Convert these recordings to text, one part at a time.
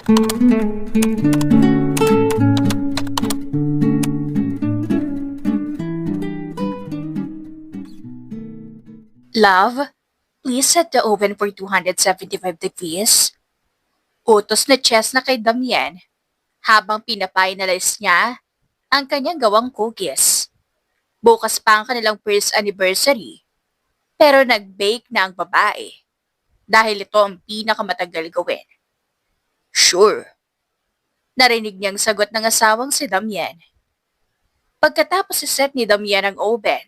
Love, please set the oven for 275 degrees. Utos na Chess na kay Damien habang pinapinalis niya ang kanyang gawang cookies. Bukas pa ang kanilang first anniversary, pero nag-bake na ang babae dahil ito ang pinakamatagal gawin. Sure. Narinig niyang sagot ng asawang si Damien. Pagkatapos iset ni Damien ang oven,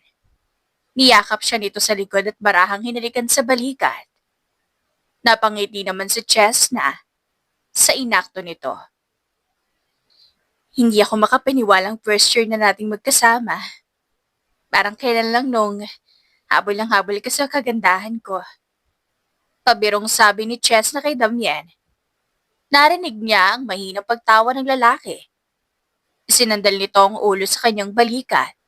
niyakap siya nito sa likod at marahang hinalikan sa balikat. Napangiti naman si Chess na sa inakto nito. Hindi ako makapaniwalang first year na nating magkasama. Parang kailan lang nung habol ng habol ka sa kagandahan ko. Pabirong sabi ni Chess na kay Damien. Narinig niya ang mahinang pagtawa ng lalaki. Sinandal nito ang ulo sa kanyang balikat.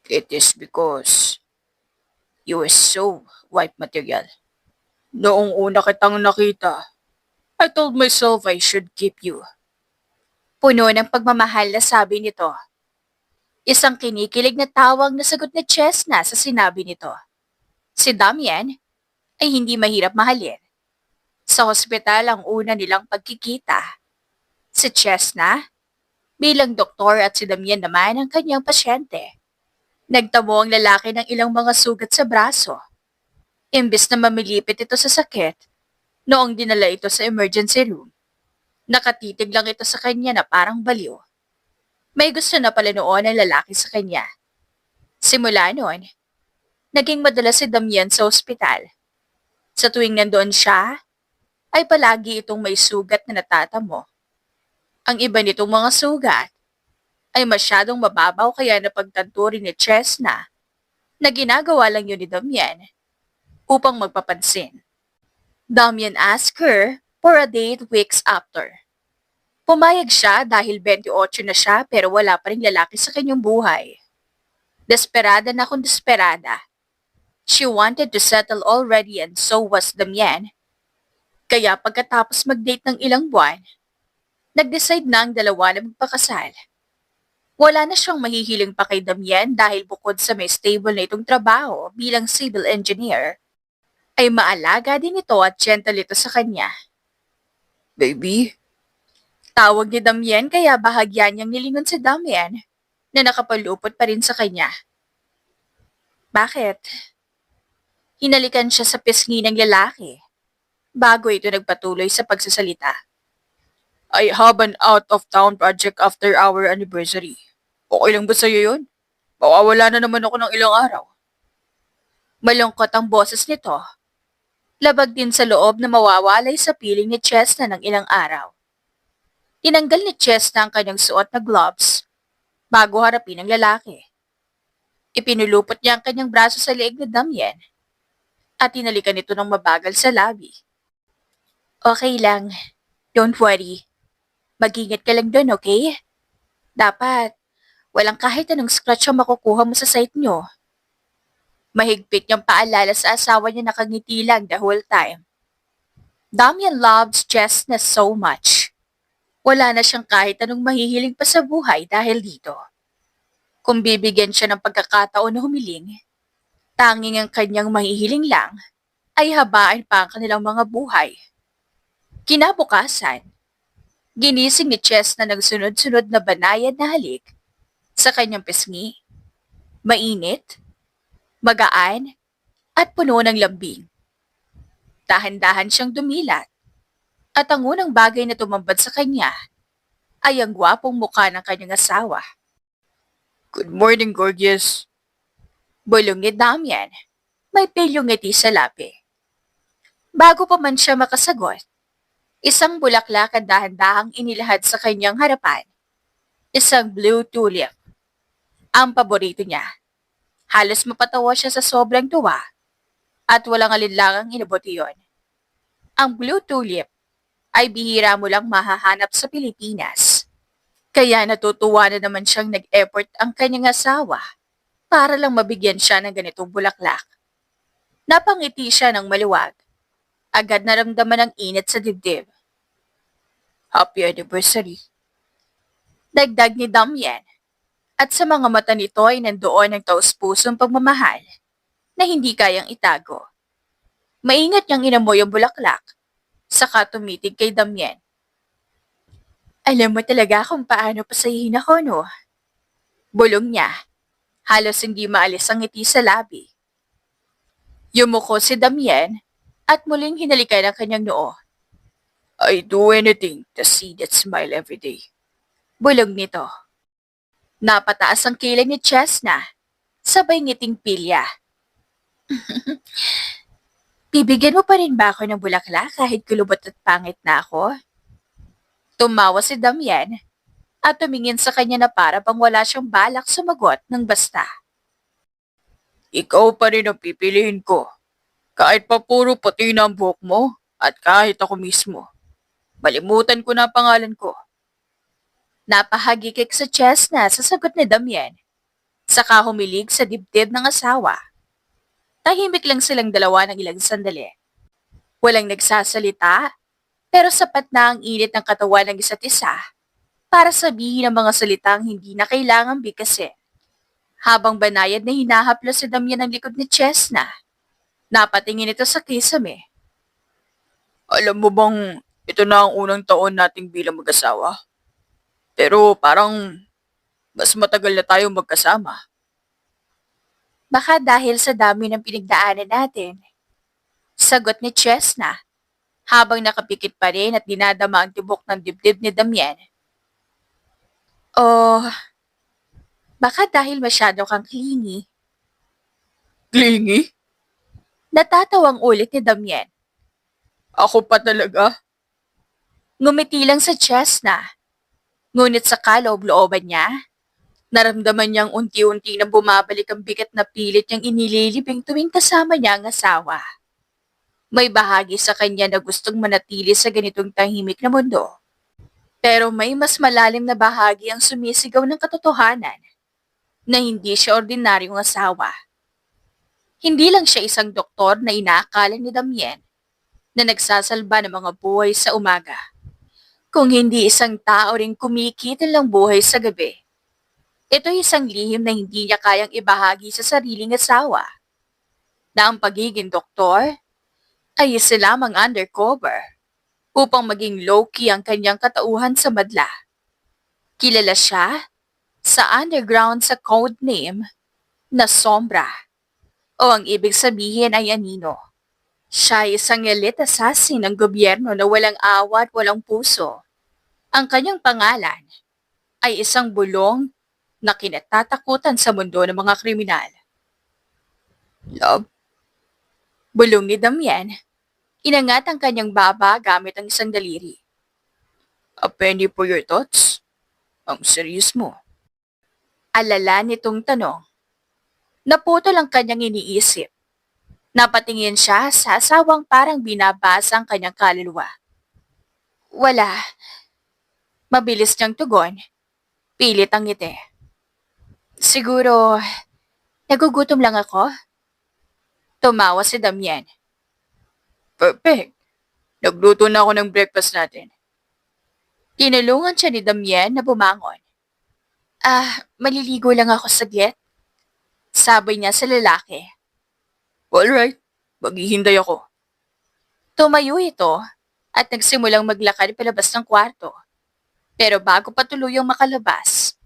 It is because you are so wife material. Noong una kitang nakita, I told myself I should keep you. Puno ng pagmamahal na sabi nito. Isang kinikilig na tawang nasagot ni Chesna sa sinabi nito. Si Damien ay hindi mahirap mahalin. Sa hospital ang una nilang pagkikita. Si Chesna bilang doktor at si Damien naman ang kanyang pasyente. Nagtamo ang lalaki ng ilang mga sugat sa braso. Imbis na mamilipit ito sa sakit, noong dinala ito sa emergency room, nakatitig lang ito sa kanya na parang baliw. May gusto na pala noon ang lalaki sa kanya. Simula noon, naging madalas si Damien sa ospital. Sa tuwing nandoon siya, ay palagi itong may sugat na natatamo. Ang iba nitong mga sugat ay masyadong mababaw kaya napagtanto rin ni Chesna na ginagawa lang yun ni Damien upang magpapansin. Damien asked her for a date weeks after. Pumayag siya dahil 28 na siya pero wala pa ring lalaki sa kanyang buhay. Desperada na kung desperada. She wanted to settle already and so was Damien. Kaya pagkatapos mag-date ng ilang buwan, nag-decide na ang dalawa na magpakasal. Wala na siyang mahihiling pa kay Damien dahil bukod sa may stable na itong trabaho bilang civil engineer, ay maalaga din ito at gentle ito sa kanya. Baby? Tawag ni Damien kaya bahagya niyang nilingon si Damien na nakapalupot pa rin sa kanya. Bakit? Hinalikan siya sa pisngi ng lalaki bago ito nagpatuloy sa pagsasalita. I have an out-of-town project after our anniversary. Okay lang ba sa'yo yun? Mawawala na naman ako ng ilang araw. Malungkot ang boses nito. Labag din sa loob na mawawalay sa piling ni Chesna ng ilang araw. Tinanggal ni Chesna ang kanyang suot na gloves bago harapin ang lalaki. Ipinulupot niya ang kanyang braso sa leeg ni Damien at tinalikan ito ng mabagal sa labi. Okay lang. Don't worry. Mag-ingat ka lang doon, okay? Dapat, walang kahit anong scratch ang makukuha mo sa site nyo. Mahigpit niyang paalala sa asawa niya nakangiti lang the whole time. Damien loves Chesna so much. Wala na siyang kahit anong mahihiling pa sa buhay dahil dito. Kung bibigyan siya ng pagkakataon na humiling, tanging ang kanyang mahihiling lang ay habaan pa ang kanilang mga buhay. Kinabukasan, ginising ni Chesna ng sunod-sunod na banayad na halik sa kanyang pisngi. Mainit, magaan, at puno ng lambing. Dahan-dahan siyang dumilat, at ang unang bagay na tumambad sa kanya ay ang gwapong mukha ng kanyang asawa. Good morning, gorgeous. Bulong ni Damien, may pilyong ngiti sa labi. Bago pa man siya makasagot, isang bulaklak ang dahan-dahang inilahad sa kanyang harapan. Isang blue tulip. Ang paborito niya. Halos mapatawa siya sa sobrang tuwa at walang alinlangang inabot iyon. Ang blue tulip ay bihira mo lang mahahanap sa Pilipinas. Kaya natutuwa na naman siyang nag-effort ang kanyang asawa para lang mabigyan siya ng ganitong bulaklak. Napangiti siya ng maluwag. Agad naramdaman ang init sa dibdib. Happy anniversary. Dagdag ni Damien. At sa mga mata nito ay nandoon ang taus-pusong pagmamahal na hindi kayang itago. Maingat niyang inamoy ang bulaklak, saka tumitig kay Damien. Alam mo talaga kung paano pasayihin ako, no? Bulong niya, halos hindi maalis ang ngiti sa labi. Yumuko si Damien at muling hinalikan ang kanyang noo. I do anything to see that smile every day. Bulong nito. Napataas ang kilay ni Chesna, sabay ngiting pilya. Bibigyan mo pa rin ba ako ng bulaklak kahit kulubot at pangit na ako? Tumawa si Damian at tumingin sa kanya na para bang wala siyang balak sumagot ng basta. Ikaw pa rin ang pipiliin ko. Kahit pa puro puti na ang buhok mo at kahit ako mismo. Malimutan ko na ang pangalan ko. Napahagikik sa chest na sa sagot ni Damian. Saka humilig sa dibdib ng asawa. Tahimik lang silang dalawa ng ilang sandali. Walang nagsasalita, pero sapat na ang init ng katawan ng isa't isa para sabihin ang mga salitang hindi na kailangang bigkasin. Habang banayad na hinahaplos si Damian ang likod ni Chesna, napatingin ito sa kisame. Alam mo bang ito na ang unang taon nating bilang mag-asawa? Pero parang mas matagal na tayong magkasama. Baka dahil sa dami ng pinagdaanan natin. Sagot ni Chesna, habang nakapikit pa rin at dinadama ang tibok ng dibdib ni Damian. Oh, baka dahil masyado kang clingy. Clingy? Natatawang ulit ni Damian. Ako pa talaga? Ngumiti lang sa Chesna. Ngunit sa kaloob-looban niya, naramdaman niyang unti-unti na bumabalik ang bigat na pilit niyang inililibing tuwing kasama niya ang asawa. May bahagi sa kanya na gustong manatili sa ganitong tahimik na mundo. Pero may mas malalim na bahagi ang sumisigaw ng katotohanan na hindi siya ordinaryong asawa. Hindi lang siya isang doktor na inaakala ni Damien na nagsasalba ng mga buhay sa umaga. Kung hindi isang tao ring kumikitil ng buhay sa gabi. Ito'y isang lihim na hindi niya kayang ibahagi sa sariling asawa. Na ang pagiging doktor ay isa lamang undercover upang maging low-key ang kanyang katauhan sa madla. Kilala siya sa underground sa code name na Sombra o ang ibig sabihin ay Anino. Siya ay isang elite assassin ng gobyerno na walang awa at walang puso. Ang kanyang pangalan ay isang bulong na kinatatakutan sa mundo ng mga kriminal. Love? Bulong ni Damian. Inangat ang kanyang baba gamit ang isang daliri. A penny for your thoughts? Ang serious mo. Alala nitong tanong. Naputol ang kanyang iniisip. Napatingin siya sa asawang parang binabasa ang kanyang kaluluwa. Wala. Mabilis niyang tugon. Pilit ang ngiti. Siguro, nagugutom lang ako? Tumawa si Damian. Perfect. Nagluto na ako ng breakfast natin. Tinulungan siya ni Damian na bumangon. Maliligo lang ako saglit. Sabi niya sa lalaki. Alright, maghihintay ako. Tumayo ito at nagsimulang maglakad palabas ng kwarto. Pero bago pa tuluyang makalabas,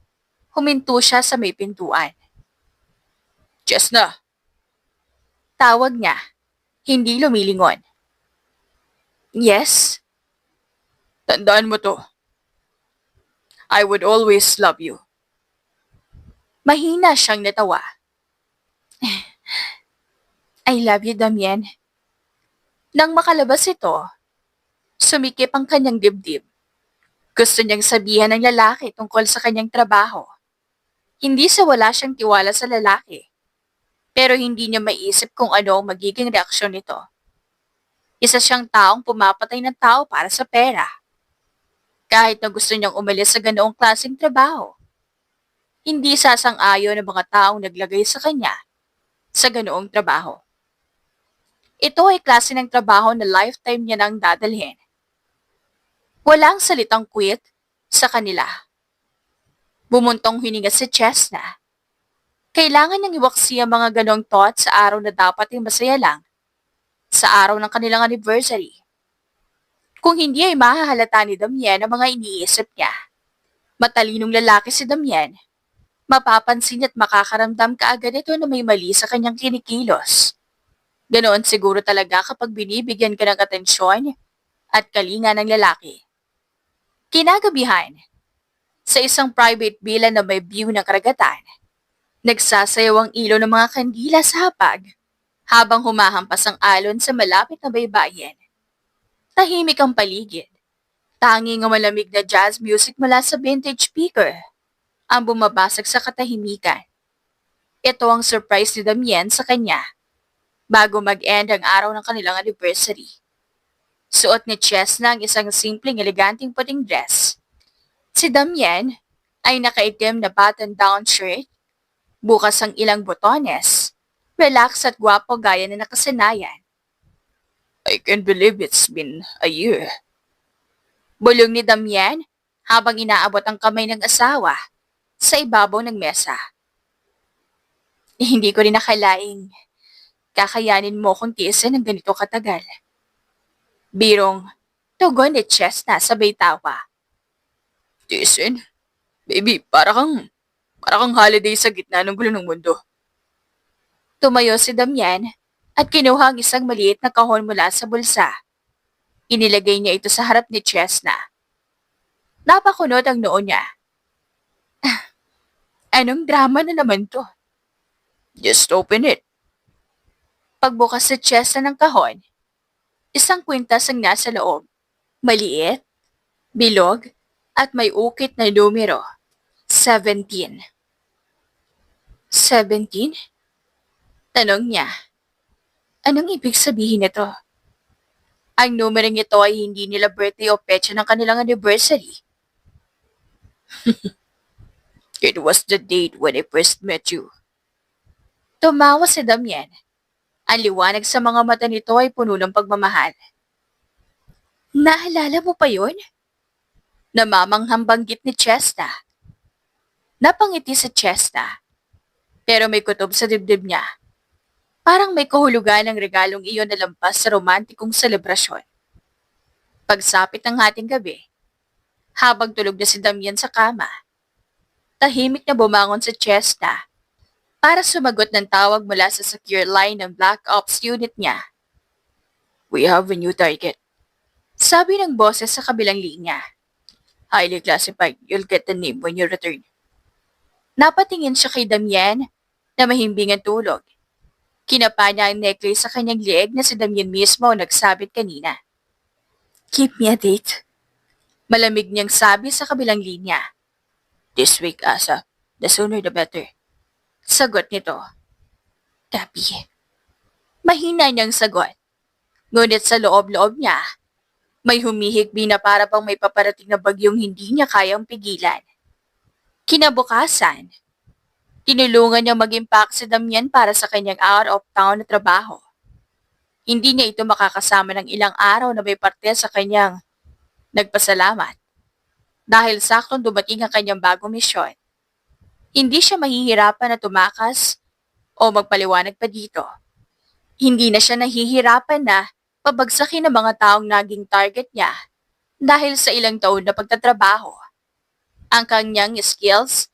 huminto siya sa may pintuan. Chesna! Tawag niya, hindi lumilingon. Yes? Tandaan mo to. I would always love you. Mahina siyang natawa. I love you, Damien. Nang makalabas ito, sumikip ang kanyang dibdib. Gusto niyang sabihan ng lalaki tungkol sa kanyang trabaho. Hindi sa wala siyang tiwala sa lalaki, pero hindi niya maiisip kung ano ang magiging reaksyon nito. Isa siyang taong pumapatay ng tao para sa pera. Kahit na gusto niyang umalis sa ganoong klaseng trabaho, hindi sasang-ayon ang mga taong naglagay sa kanya sa ganoong trabaho. Ito ay klase ng trabaho na lifetime niya nang dadalhin. Walang salitang quit sa kanila. Bumuntong hininga si Chesna. Kailangan niyang iwaksi ang mga ganong thoughts sa araw na dapat ay masaya lang, sa araw ng kanilang anniversary. Kung hindi ay mahahalata ni Damien ang mga iniisip niya. Matalinong lalaki si Damien. Mapapansin at makakaramdam kaagad ito na may mali sa kanyang kinikilos. Ganoon siguro talaga kapag binibigyan ka ng atensyon at kalinga ng lalaki. Kinagabihan, sa isang private villa na may view ng karagatan, nagsasayaw ang ilaw ng mga kandila sa hapag habang humahampas ang alon sa malapit na baybayin. Tahimik ang paligid. Tanging ang malamig na jazz music mula sa vintage speaker ang bumabasag sa katahimikan. Ito ang surprise ni Damien sa kanya bago mag-end ang araw ng kanilang anniversary. Suot ni Chesna ang isang simpleng eleganteng puting dress. Si Damien ay nakaitim na button-down shirt, bukas ang ilang botones, relax at gwapo gaya na nakasanayan. I can't believe it's been a year. Bulong ni Damien habang inaabot ang kamay ng asawa sa ibabaw ng mesa. Hindi ko rin nakalaing kakayanin mo kung tiisin ng ganito katagal. Birong tugon ni Chesna sabay tawa. Tiisin? Baby, para kang holiday sa gitna ng gulo ng mundo. Tumayo si Damian at kinuha ang isang maliit na kahon mula sa bulsa. Inilagay niya ito sa harap ni Chesna. Napakunot ang noo niya. Anong drama na naman to? Just open it. Pagbukas sa Chesna ng kahon, isang kwintas ang nasa loob. Maliit, bilog, at may ukit na numero. 17. 17? Tanong niya. Anong ibig sabihin nito? Ang numerong ito ay hindi nila birthday o petsa ng kanilang anniversary. It was the date when I first met you. Tumawa si Damien. Ang liwanag sa mga mata nito ay puno ng pagmamahal. Naalala mo pa yun? Namamanghang banggit ni Chesta. Napangiti si Chesta, pero may kutob sa dibdib niya. Parang may kahulugan ng regalong iyon na lampas sa romantikong selebrasyon. Pagsapit ng hating gabi, habang tulog na si Damien sa kama, tahimik na bumangon sa Chesta para sumagot ng tawag mula sa secure line ng Black Ops unit niya. We have a new target. Sabi ng boses sa kabilang linya. Highly classified. You'll get the name when you return. Napatingin siya kay Damien na mahimbing ang tulog. Kinapa niya ang necklace sa kanyang lieg na si Damien mismo ang nagsabit kanina. Keep me a date. Malamig niyang sabi sa kabilang linya. This week, Asa. The sooner the better. Sagot nito. Copy. Mahina niyang sagot. Ngunit sa loob-loob niya, may humihikbi na para bang may paparating na bagyong hindi niya kayang pigilan. Kinabukasan, tinulungan niyang mag-impact si Damien para sa kanyang out-of-town na trabaho. Hindi niya ito makakasama ng ilang araw na may parte sa kanyang nagpasalamat. Dahil saktong dumating ang kanyang bagong misyon. Hindi siya mahihirapan na tumakas o magpaliwanag pa dito. Hindi na siya nahihirapan na pabagsakin ang mga taong naging target niya dahil sa ilang taon na pagtatrabaho. Ang kanyang skills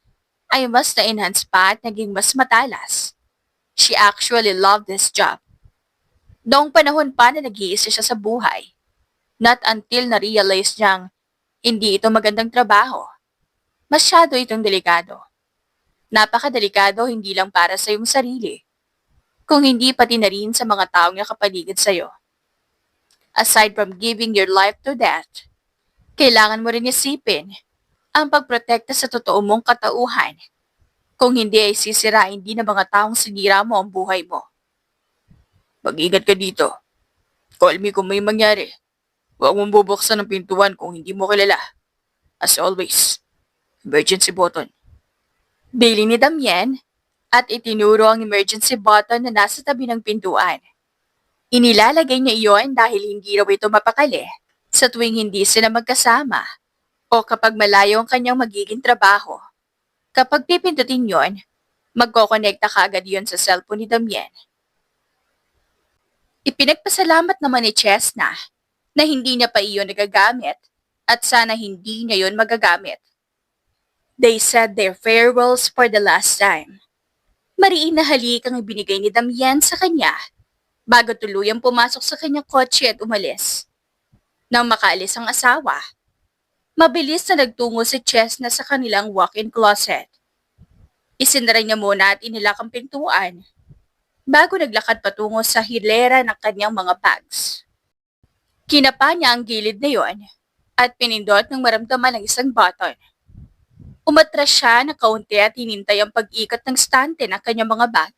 ay mas na-enhance pa at naging mas matalas. She actually loved this job. Noong panahon pa na nag-iisa siya sa buhay, not until na-realize niyang hindi ito magandang trabaho. Masyado itong delikado. Napakadelikado hindi lang para sa iyong sarili, kung hindi pati na rin sa mga taong nakapaligid sa iyo. Aside from giving your life to that, kailangan mo rin isipin ang pagprotekta sa totoo mong katauhan. Kung hindi ay sisirain din ng mga taong sinira mo ang buhay mo. Mag-ingat ka dito. Call me kung may mangyari. Huwag mong bubuksan ang pintuan kung hindi mo kilala. As always, emergency button. Bili ni Damien at itinuro ang emergency button na nasa tabi ng pintuan. Inilalagay niya iyon dahil hindi raw ito mapakali Sa tuwing hindi sila magkasama o kapag malayo ang kanyang magiging trabaho, kapag pipindutin yon, magkokonekta ka agad yon sa cellphone ni Damien. Ipinagpasalamat naman ni Chesna na hindi niya pa iyon nagagamit at sana hindi niya yon magagamit. They said their farewells for the last time. Mariin na halik ang ibinigay ni Damien sa kanya bago tuluyang pumasok sa kanyang kotse at umalis. Nang makaalis ang asawa, mabilis na nagtungo si Chesna sa kanilang walk-in closet. Isinara niya muna at inilak ang pintuan bago naglakad patungo sa hilera ng kanyang mga bags. Kinapa niya ang gilid na yon at pinindot ng maramdaman ng isang button. Umatras siya na kaunti at hinintay ang pag-ikot ng stante ng kanyang mga bag.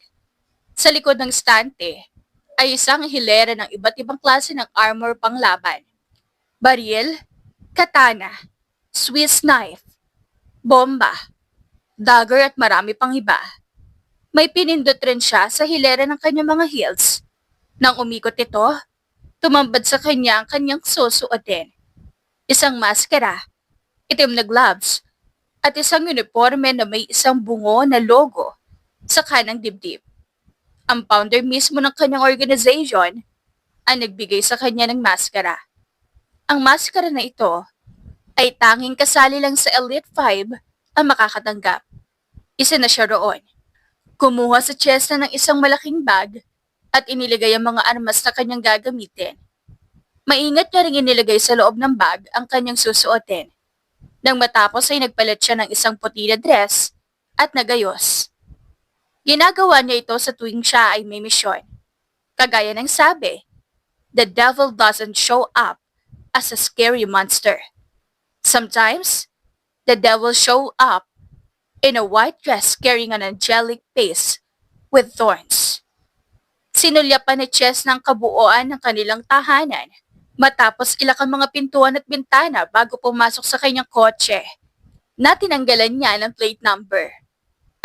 Sa likod ng stante ay isang hilera ng iba't ibang klase ng armor panglaban. Baril, katana, Swiss knife, bomba, dagger at marami pang iba. May pinindot rin siya sa hilera ng kanyang mga heels. Nang umikot ito, tumambad sa kanya ang kanyang susuotin. Isang maskara, itim na gloves, at isang uniforme na may isang bungo na logo sa kanang dibdib. Ang founder mismo ng kanyang organization ang nagbigay sa kanya ng maskara. Ang maskara na ito ay tanging kasali lang sa Elite 5 ang makakatanggap. Isa na siya roon. Kumuha sa chest ng isang malaking bag at iniligay ang mga armas na kanyang gagamitin. Maingat niya rin inilagay sa loob ng bag ang kanyang susuotin. Nang matapos ay nagpalit siya ng isang puti na dress at nagayos. Ginagawa niya ito sa tuwing siya ay may misyon. Kagaya ng sabi, the devil doesn't show up as a scary monster. Sometimes, the devil show up in a white dress carrying an angelic face with thorns. Sinulyapan ni Chess ng kabuuan ng kanilang tahanan matapos ilak ang mga pintuan at bintana bago pumasok sa kanyang kotse na tinanggalan niya ng plate number.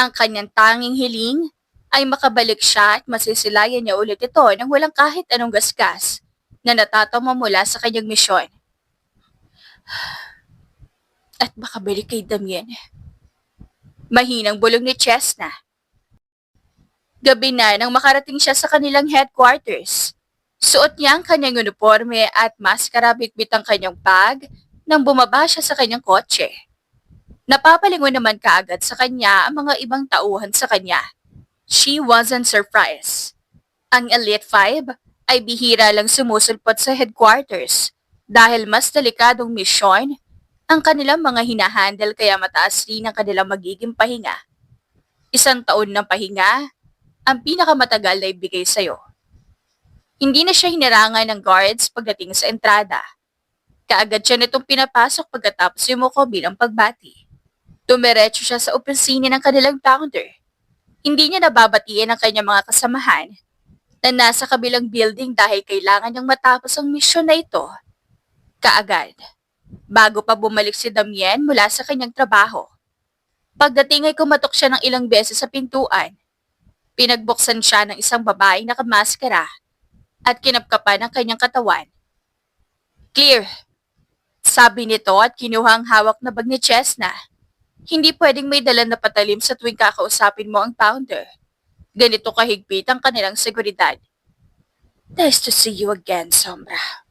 Ang kanyang tanging hiling ay makabalik siya at masisilayan niya ulit ito nang walang kahit anong gasgas na natatama mula sa kanyang misyon. At makabalik kay Damien. Mahinang bulong ni Chesna. Gabi na nang makarating siya sa kanilang headquarters. Suot niya ang kanyang uniforme at maskara, bitbit ang kanyang bag nang bumaba siya sa kanyang kotse. Napapalingon naman kaagad sa kanya ang mga ibang tauhan sa kanya. She wasn't surprised. Ang Elite 5 ay bihira lang sumusulpot sa headquarters dahil mas delikadong misyon ang kanilang mga hinahandle kaya mataas rin ang kanilang magiging pahinga. 1 taon ng pahinga ang pinakamatagal na ibigay sa'yo. Hindi na siya hinarangan ng guards pagdating sa entrada. Kaagad siya nitong pinapasok pagkatapos yumuko bilang pagbati. Tumiretso siya sa opisina ng kanilang founder. Hindi niya nababatiin ang kanyang mga kasamahan na nasa kabilang building dahil kailangan niyang matapos ang misyon na ito. Kaagad, bago pa bumalik si Damien mula sa kanyang trabaho. Pagdating ay kumatok siya ng ilang beses sa pintuan. Pinagbuksan siya ng isang babaeng nakamaskara at kinapkapan ang kanyang katawan. Clear, sabi nito at kinuha ang hawak na bag ni Chesna. Hindi pwedeng may dala na patalim sa tuwing kakausapin mo ang founder. Ganito kahigpit ang kanilang seguridad. Nice to see you again, Sombra.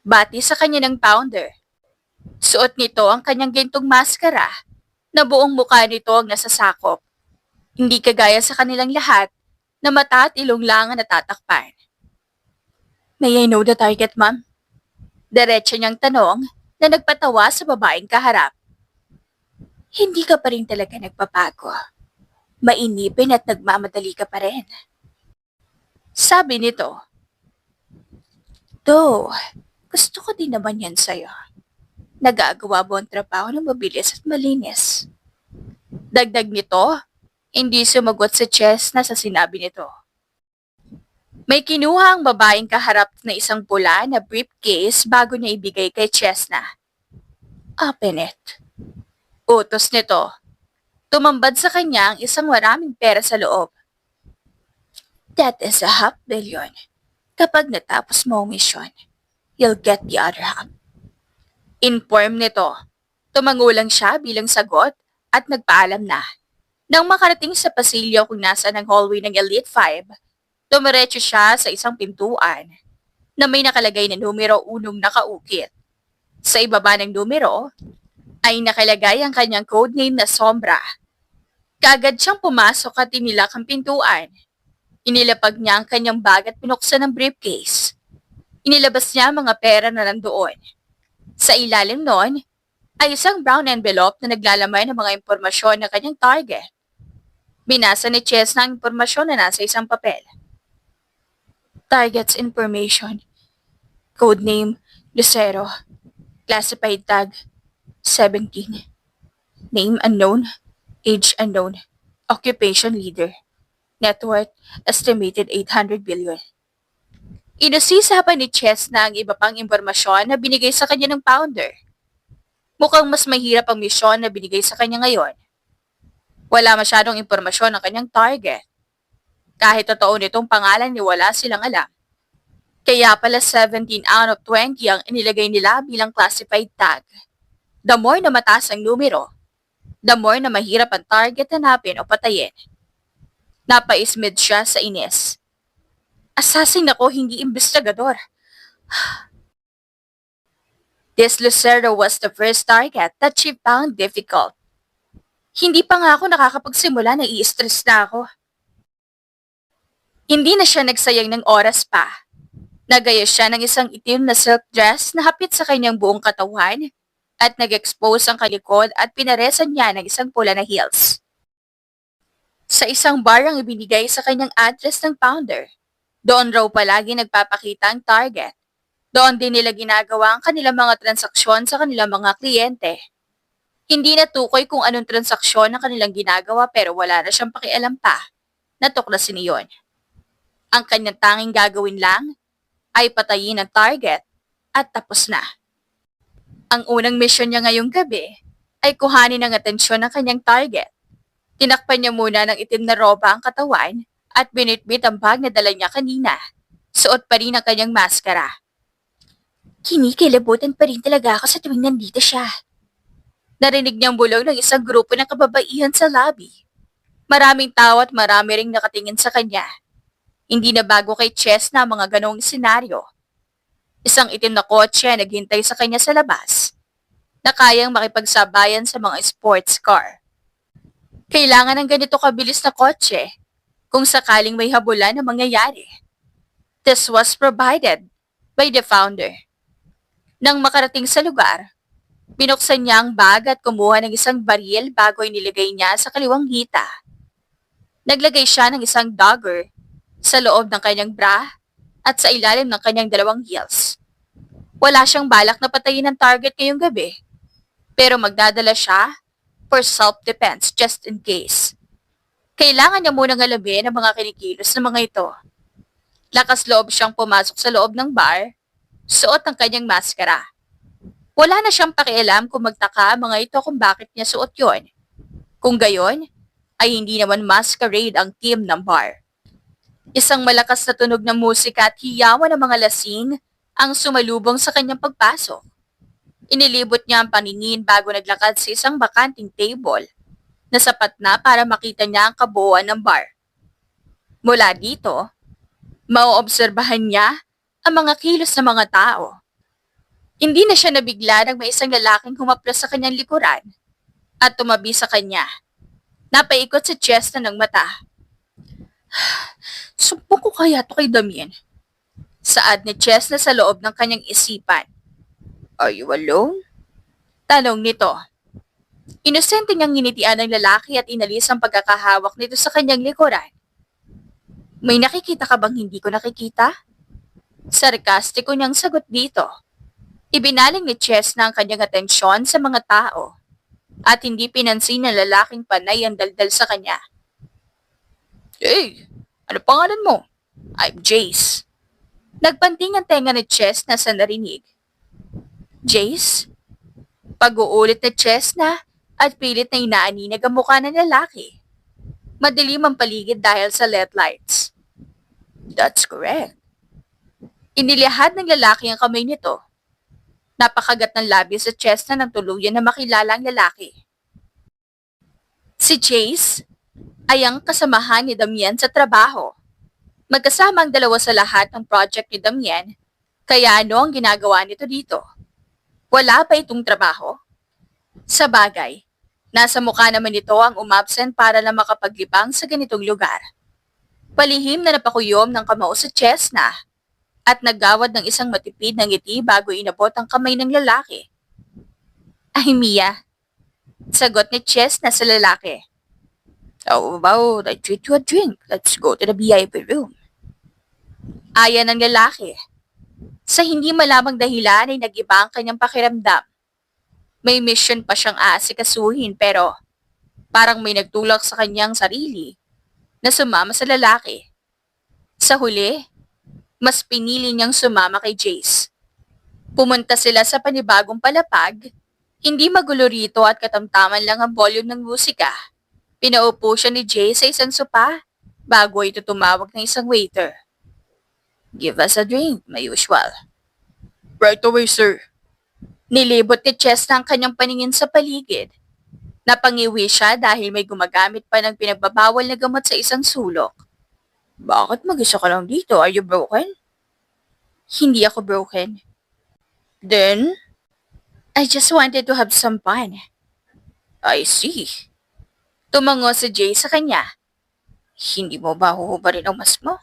Bati sa kanya ng founder. Suot nito ang kanyang gintong maskara na buong mukha nito ang nasasakop. Hindi kagaya sa kanilang lahat na mata at ilong lang ang natatakpan. May I know the target, ma'am? Diretso niyang tanong na nagpatawa sa babaeng kaharap. Hindi ka pa rin talaga nagpapago. Mainipin at nagmamadali ka pa rin. Sabi nito. Though, gusto ko din naman yan sa'yo. Nagagawa mo ang trabaho ng mabilis at malinis. Dagdag nito, hindi sumagot si Chesna sa sinabi nito. May kinuha ang babaeng kaharap na isang pula na briefcase bago niya ibigay kay Chesna. Open it. Utos nito. Tumambad sa kanya ang isang maraming pera sa loob. That is $500,000,000 kapag natapos mo ang misyon. You'll get the other half. Inform nito. Tumango lang siya bilang sagot at nagpaalam na. Nang makarating sa pasilyo kung nasaan ang hallway ng Elite 5, dumiretso siya sa isang pintuan na may nakalagay na numero 1 nakaukit. Sa ibaba ng numero ay nakalagay ang kanyang codename na Sombra. Kaagad siyang pumasok at tinilak ang pintuan. Inilapag niya ang kanyang bag at pinuksan ang briefcase. Inilabas niya ang mga pera na nandoon. Sa ilalim noon ay isang brown envelope na naglalamay ng mga impormasyon ng kanyang target. Binasa ni Chess na ang impormasyon na nasa isang papel. Target's information. Codename Lucero. Classified tag 17. Name unknown. Age unknown. Occupation leader. Net worth estimated 800 billion. Inusisa pa ni Chess na ang iba pang impormasyon na binigay sa kanya ng founder. Mukhang mas mahirap ang misyon na binigay sa kanya ngayon. Wala masyadong impormasyon ng kanyang target. Kahit totoo nitong pangalan ni wala silang alam. Kaya pala 17 out of 20 ang inilagay nila bilang classified tag. The more na mataas ang numero, the more na mahirap ang target hanapin o patayin. Napaismid siya sa inis. Assassin ako, hindi investigador. This Lucero was the first target that she found difficult. Hindi pa nga ako nakakapagsimula na i-stress na ako. Hindi na siya nagsayang ng oras pa. Nagaya siya ng isang itim na silk dress na hapit sa kanyang buong katawan at nag-expose ang kalikod at pinaresan niya ng isang pula na heels. Sa isang bar ang ibinigay sa kanyang address ng founder. Doon raw palagi nagpapakita ang target. Doon din nila ginagawa ang kanilang mga transaksyon sa kanilang mga kliyente. Hindi natukoy kung anong transaksyon ang kanilang ginagawa pero wala na siyang pakialam pa. Natuklasin iyon. Ang kanyang tanging gagawin lang ay patayin ang target at tapos na. Ang unang misyon niya ngayong gabi ay kuhanin ang atensyon ng kanyang target. Tinakpan niya muna ng itim na roba ang katawan at binitbit ang bag na dala niya kanina. Suot pa rin ang kanyang maskara. Kinikilabutan pa rin talaga ako sa tuwing nandito siya. Narinig niyang bulong ng isang grupo ng kababaihan sa lobby. Maraming tao at marami ring nakatingin sa kanya. Hindi na bago kay Chess na mga ganong senaryo. Isang itim na kotse naghintay sa kanya sa labas, na kayang makipagsabayan sa mga sports car. Kailangan ng ganito kabilis na kotse kung sakaling may habulan na mangyayari. This was provided by the founder. Nang makarating sa lugar, binuksan niya ang bag at kumuha ng isang baril bago inilagay niya sa kaliwang hita. Naglagay siya ng isang dagger sa loob ng kanyang bra at sa ilalim ng kanyang dalawang heels. Wala siyang balak na patayin ang target ngayong gabi, pero magdadala siya for self-defense just in case. Kailangan niya munang alamin ang mga kinikilos ng mga ito. Lakas loob siyang pumasok sa loob ng bar, suot ang kanyang maskara. Wala na siyang pakialam kung magtaka ang mga ito kung bakit niya suot yon. Kung gayon, ay hindi naman masquerade ang team ng bar. Isang malakas na tunog ng musika at hiyawan ng mga lasing ang sumalubong sa kanyang pagpasok. Inilibot niya ang paningin bago naglakad sa isang bakanting table na sapat na para makita niya ang kabuuan ng bar. Mula dito, mauobserbahan niya ang mga kilos ng mga tao. Hindi na siya nabigla nang may isang lalaking humaplas sa kanyang likuran at tumabi sa kanya. Napaikot sa chest na ng mata. Sumpong ko kaya to kay Damien? Saad ni Chess na sa loob ng kanyang isipan. Are you alone? Tanong nito. Inosente niyang nginitian ng lalaki at inalis ang pagkakahawak nito sa kanyang likuran. May nakikita ka bang hindi ko nakikita? Sarkastiko niyang sagot dito. Ibinaling ni Chess na ang kanyang atensyon sa mga tao at hindi pinansin ng lalaking panay ang daldal sa kanya. Hey, ano pangalan mo? I'm Jace. Nagpanting ang tenga ni Chess na sa narinig. Jace? Pag-uulit na Chess na at pilit na inaaninag ang mukha ng lalaki. Madilim ang paligid dahil sa LED lights. That's correct. Inilihad ng lalaki ang kamay nito. Napakagat ng labi sa chest na nang tuluyan na makilala ang lalaki. Si Chase ay ang kasamahan ni Damian sa trabaho. Magkasama ang dalawa sa lahat ng project ni Damian, kaya ano ang ginagawa nito dito? Wala pa itong trabaho? Sa bagay, nasa mukha naman ito ang umabsent para lang makapaglibang sa ganitong lugar. Palihim na napakuyom ng kamao sa chest na at naggawad ng isang matipid na ngiti bago inabot ang kamay ng lalaki. Ay, Mia, sagot ni Chess na sa lalaki. How about I treat you a drink? Let's go to the VIP room. Aya ng lalaki. Sa hindi malamang dahilan ay nag-iba ang kanyang pakiramdam. May mission pa siyang aasikasuhin pero parang may nagtulak sa kanyang sarili na sumama sa lalaki. Sa huli, mas pinili niyang sumama kay Jace. Pumunta sila sa panibagong palapag, hindi magulo rito at katamtaman lang ang volume ng musika. Pinaupo siya ni Jace sa isang sopa bago ito tumawag ng isang waiter. Give us a drink, my usual. Right away, sir. Nilibot ni Chess ang kanyang paningin sa paligid. Napangiwi siya dahil may gumagamit pa ng pinagbabawal na gamot sa isang sulok. Bakit mag-isa ka lang dito? Are you broken? Hindi ako broken. Then, I just wanted to have some fun. I see. Tumango si Jay sa kanya. Hindi mo ba huhubarin ang mas mo?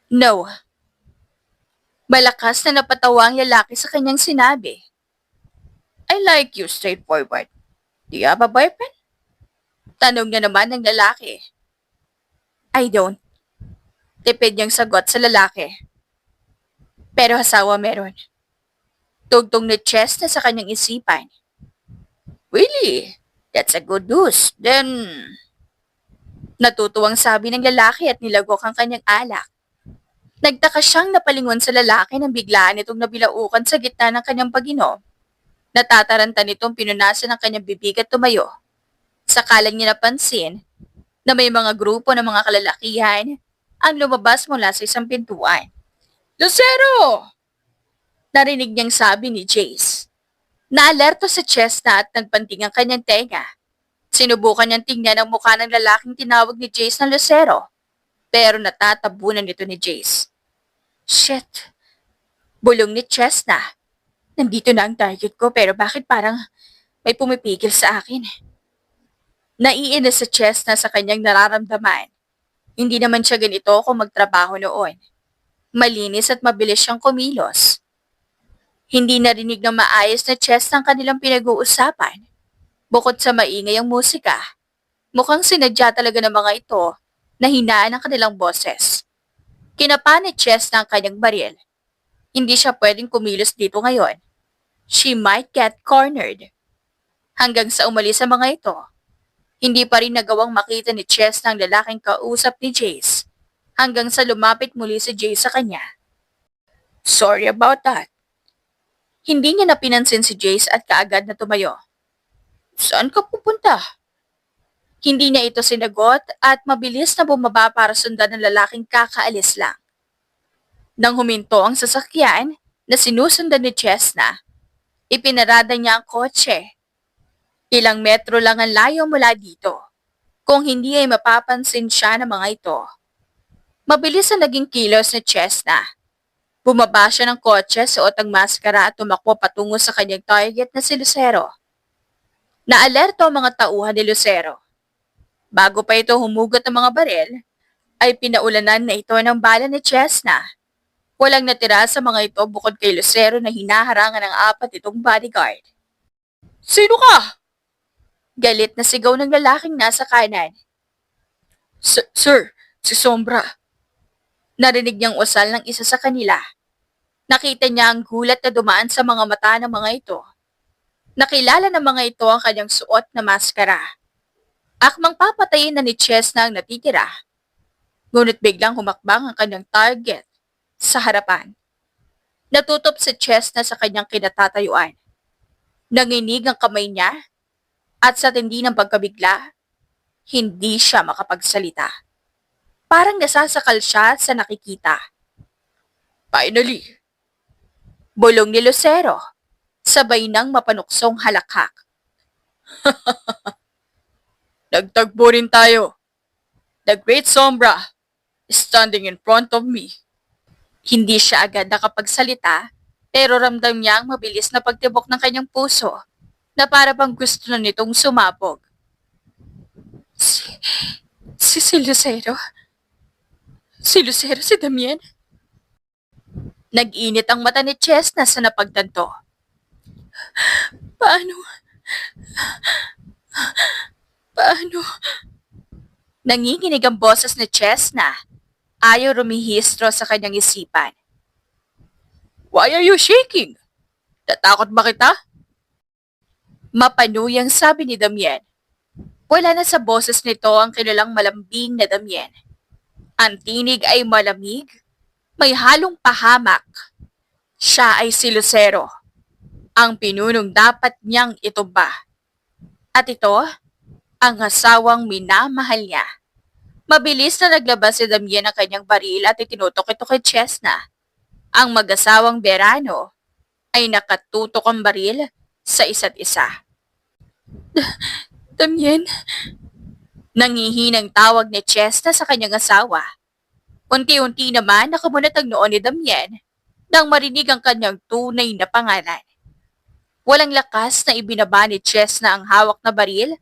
No. Malakas na napatawa ang lalaki sa kanyang sinabi. I like you straightforward. Do you have a boyfriend? Tanong niya naman ng lalaki. I don't. Tipid niyang sagot sa lalaki. Pero asawa meron. Tugtong ni Chess na sa kanyang isipan. Really? That's a good news. Then, natutuwang sabi ng lalaki at nilagok ang kanyang alak. Nagtaka siyang napalingon sa lalaki nang biglaan itong nabilaukan sa gitna ng kanyang pag-inom. Natataranta nitong pinunasan ng kanyang bibig at tumayo. Sakalang niya napansin na may mga grupo ng mga kalalakihan ang lumabas mula sa isang pintuan. Lucero! Narinig niyang sabi ni Jace. Naalerto sa chest na at nagpanting ang kanyang tenga. Sinubukan niyang tingnan ang mukha ng lalaking tinawag ni Jace na Lucero, pero natatabunan nito ni Jace. Shit! Bulong ni Chesna. Nandito na ang target ko pero bakit parang may pumipigil sa akin? Naiinis sa Chesna sa kanyang nararamdaman. Hindi naman siya ganito kung magtrabaho noon. Malinis at mabilis siyang kumilos. Hindi narinig ng maayos na Chesna ang kanilang pinag-uusapan. Bukod sa maingay ang musika, mukhang sinadya talaga ng mga ito na hinaan ang kanilang boses. Kinapa ni Chesna ang kanyang baril. Hindi siya pwedeng kumilos dito ngayon. She might get cornered. Hanggang sa umalis ang mga ito, hindi pa rin nagawang makita ni Chesna ang lalaking kausap ni Jace hanggang sa lumapit muli si Jace sa kanya. Sorry about that. Hindi niya napinansin si Jace at kaagad na tumayo. Saan ka pupunta? Hindi niya ito sinagot at mabilis na bumaba para sundan ng lalaking kakaalis lang. Nang huminto ang sasakyan na sinusundan ni Chesna, ipinarada niya ang kotse. Ilang metro lang ang layo mula dito. Kung hindi ay mapapansin siya ng mga ito. Mabilis ang naging kilos ni Chesna. Bumaba siya ng kotse, suot ang maskara at tumakbo patungo sa kanyang target na si Lucero. Naalerto ang mga tauhan ni Lucero. Bago pa ito humugot ng mga baril, ay pinaulanan na ito ng bala ni Chesna. Walang natira sa mga ito bukod kay Lucero na hinaharangan ng apat itong bodyguard. Sino ka? Galit na sigaw ng lalaking nasa kanan. Sir, si Sombra. Narinig niyang usal ng isa sa kanila. Nakita niya ang gulat na dumaan sa mga mata ng mga ito. Nakilala ng mga ito ang kanyang suot na maskara. Akmang papatayin na ni Chesna ang natitira. Ngunit biglang humakbang ang kanyang target sa harapan. Natutop si Chesna sa kanyang kinatatayuan. Nanginig ang kamay niya at sa tindi ng pagkabigla, hindi siya makapagsalita. Parang nasasakal siya sa nakikita. Finally, bulong ni Lucero, sabay ng mapanuksong halakhak. Nagtagpo rin tayo. The Great Sombra is standing in front of me. Hindi siya agad nakapagsalita, pero ramdam niya ang mabilis na pagtibok ng kanyang puso na para bang gusto na nitong sumabog. Si, si Lucero? Si Lucero, si Damien? Nag-init ang mata ni Chesna sa napagtanto. Paano? Paano? Nanginginig ang boses ni Chesna. Ayaw rumihistro sa kanyang isipan. Why are you shaking? Tatakot ba kita? Mapanuyang sabi ni Damien. Wala na sa boses nito ang kilalang malambing na Damien. Ang tinig ay malamig, may halong pahamak. Siya ay si Lucero, ang pinunong dapat niyang itumba. At ito, ang asawang minamahal niya. Mabilis na naglabas si Damien ng kanyang baril at itinutok ito kay Chesna. Ang mag-asawang Verano ay nakatutok ang baril sa isa't isa. Damien? Nangihinang tawag ni Chesna sa kanyang asawa. Unti-unti naman nakamunat ang noon ni Damien nang marinig ang kanyang tunay na pangalan. Walang lakas na ibinaba ni Chesna ang hawak na baril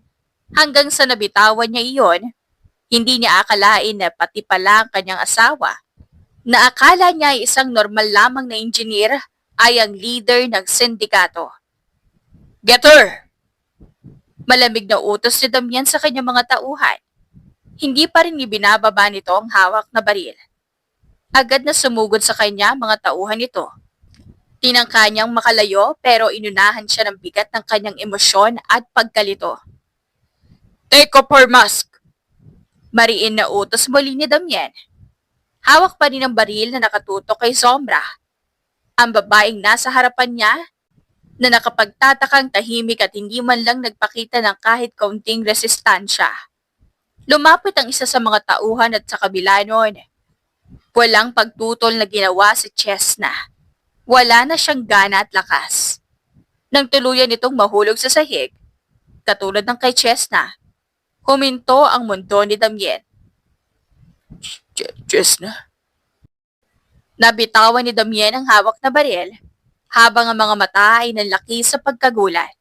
hanggang sa nabitawan niya iyon. Hindi niya akalain na pati pala ang kanyang asawa, na akala niya ay isang normal lamang na engineer, ay ang leader ng sindikato. Get her! Malamig na utos ni Damien sa kanyang mga tauhan. Hindi pa rin ibinababa nito ang hawak na baril. Agad na sumugod sa kanya mga tauhan nito. Tinangka niyang makalayo pero inunahan siya ng bigat ng kanyang emosyon at pagkalito. Take off her mask! Mariin na utos muli ni Damien. Hawak pa rin ang baril na nakatutok kay Sombra. Ang babaeng nasa harapan niya na nakapagtatakang tahimik at hindi man lang nagpakita ng kahit kaunting resistansya. Lumapit ang isa sa mga tauhan at sa kabila noon. Walang pagtutol na ginawa si Chesna. Wala na siyang gana at lakas. Nang tuluyan itong mahulog sa sahig, katulad ng kay Chesna, huminto ang mundo ni Damien. Chesna? Nabitawan ni Damien ang hawak na baril habang ang mga mata ay nanlaki sa pagkagulat.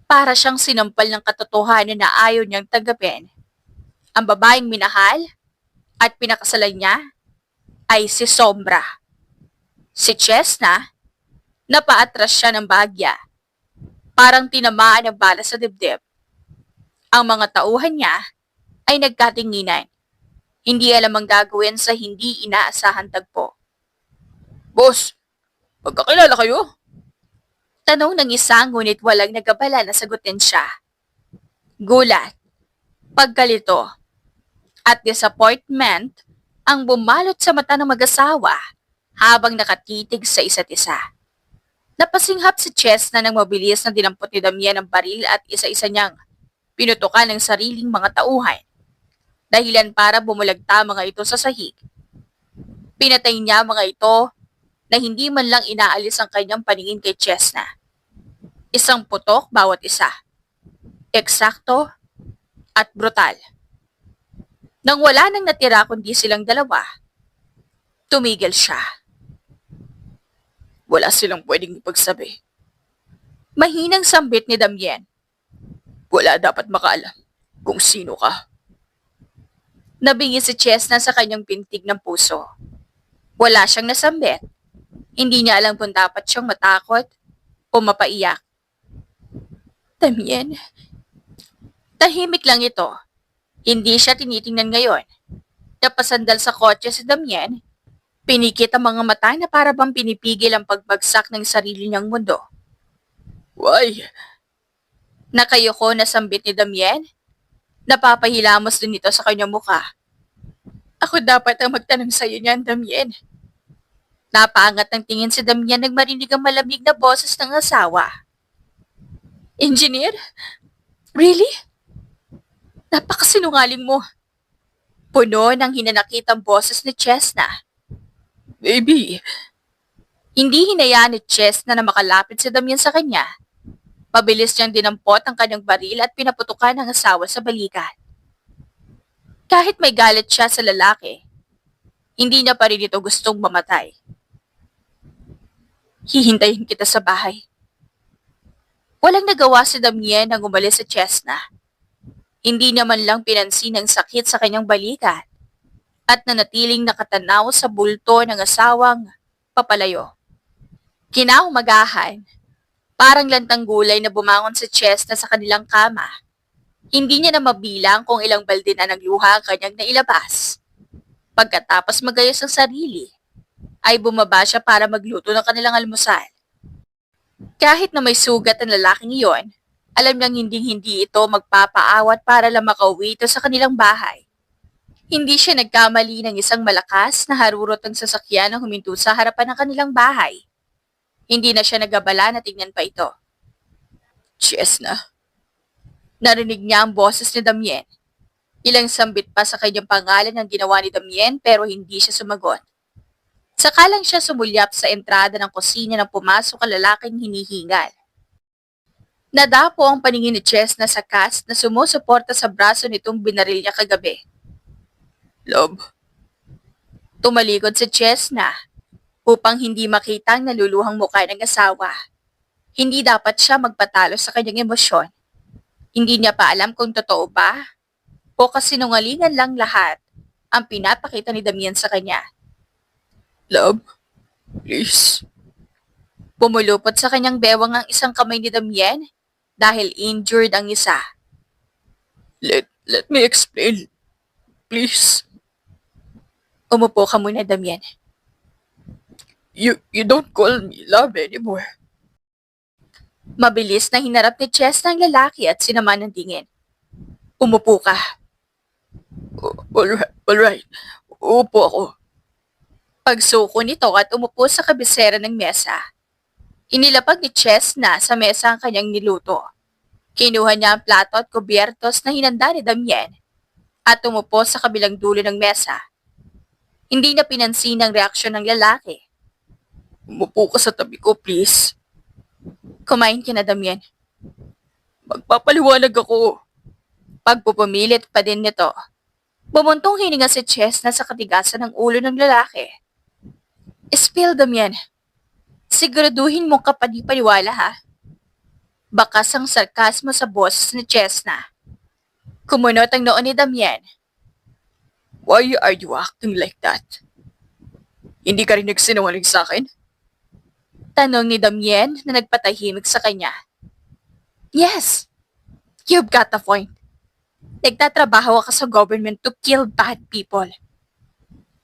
Para siyang sinampal ng katotohanan na ayaw niyang tanggapin. Ang babaeng minahal at pinakasalan niya ay si Sombra. Si Chesna, napaatras siya ng bahagya. Parang tinamaan ng bala sa dibdib. Ang mga tauhan niya ay nagkatinginan. Hindi alam ang gagawin sa hindi inaasahan tagpo. Boss, magkakilala kayo? Tanong ng isa ngunit walang nagabala na sagutin siya. Gulat, pagkalito, at disappointment ang bumalot sa mata ng mag-asawa habang nakatitig sa isa't isa. Napasinghap si Chesna nang mabilis na dinampot ni Damien ang baril at isa-isa niyang pinutukan ng sariling mga tauhan. Dahilan para bumulagta mga ito sa sahig. Pinatay niya mga ito na hindi man lang inaalis ang kanyang paningin kay Chesna. Isang putok bawat isa. Eksakto at brutal. Nang wala nang natira kundi silang dalawa, tumigil siya. Wala silang pwedeng ipagsabi. Mahinang sambit ni Damien. Wala dapat makaalam kung sino ka. Nabingi si Chesna sa kanyang pintig ng puso. Wala siyang nasambit. Hindi niya alam kung dapat siyang matakot o mapaiyak. Damien. Tahimik lang ito. Hindi siya tinitingnan ngayon. Napasandal sa kotse si Damien. Pinikit ang mga mata na para bang pinipigil ang pagbagsak ng sarili niyang mundo. Why? Nakayoko na sambit ni Damien. Napapahilamos din ito sa kanyang mukha. Ako dapat ang magtanong sa iyo niyan, Damien. Napaangat ng tingin si Damien nang marinig ang malamig na boses ng asawa. Engineer? Really? Napakasinungaling mo. Puno ng hinanakitang boses ni Chesna. Baby, Hindi hinayaan ni Chestnut na makalapit si Damian sa kanya. Mabilis niyang dinampot ang kanyang baril at pinaputukan ang asawa sa balikat. Kahit may galit siya sa lalaki, hindi niya pa rin ito gustong mamatay. Hihintayin kita sa bahay. Walang nagawa si Damien nang umalis sa Chestnut. Hindi niya man lang pinansin ang sakit sa kanyang balikat at nanatiling nakatanaw sa bulto ng asawang papalayo. Kinaumagahan, parang lantang gulay na bumangon sa Chestnut sa kanilang kama. Hindi niya na mabilang kung ilang balde na ng luha ang kanyang nailabas. Pagkatapos magayos ang sarili, ay bumaba siya para magluto ng kanilang almusal. Kahit na may sugat ang lalaking iyon, alam niyang hindi ito magpapaawat para lang makauwi ito sa kanilang bahay. Hindi siya nagkamali ng isang malakas na harurot ng sasakyan na huminto sa harapan ng kanilang bahay. Hindi na siya nagabala na tingnan pa ito. Chestnut. Narinig niya ang boses ni Damien. Ilang sambit pa sa kanyang pangalan ang ginawa ni Damien pero hindi siya sumagot. Saka lang siya sumulyap sa entrada ng kusina nang pumasok ang lalaking hinihingal. Nadapo ang paningin ni Chestnut sa cast na sumusuporta sa braso nitong binaril niya kagabi. Love. Tumalikod si Chestnut upang hindi makita ang naluluhang mukha ng asawa. Hindi dapat siya magpatalo sa kanyang emosyon. Hindi niya pa alam kung totoo ba o kasinungalingan lang lahat ang pinapakita ni Damien sa kanya. Love. Please. Pumulupot sa kanyang bewang ang isang kamay ni Damien dahil injured ang isa. Let me explain. Please. Umupo ka muna, Damien. You don't call me love anymore. Mabilis na hinarap ni Chess ng lalaki at sinama ng tingin. Umupo ka. Alright. Upo ako. Pagsuko nito at umupo sa kabisera ng mesa. Inilapag ni Chess na sa mesa ang kanyang niluto. Kinuha niya ang plato at kubyertos na hinanda ni Damien at umupo sa kabilang dulo ng mesa. Hindi na pinansin ang reaksyon ng lalaki. Umupo ka sa tabi ko, please. Kumain ka na, Damien. Magpapaliwanag ako. Pagpupumilit pa din nito. Bumuntong hininga si Chess na sa katigasan ng ulo ng lalaki. Spill, Damien. Siguraduhin mong kapanipaniwala, ha? Bakas ang sarkasmo sa boses ni Chesna. Kumunot ang noon ni Damien. Why are you acting like that? Hindi ka rin nagsinungaling sa akin? Tanong ni Damien na nagpatahimik sa kanya. Yes, you've got a point. Nagtatrabaho ka sa government to kill bad people.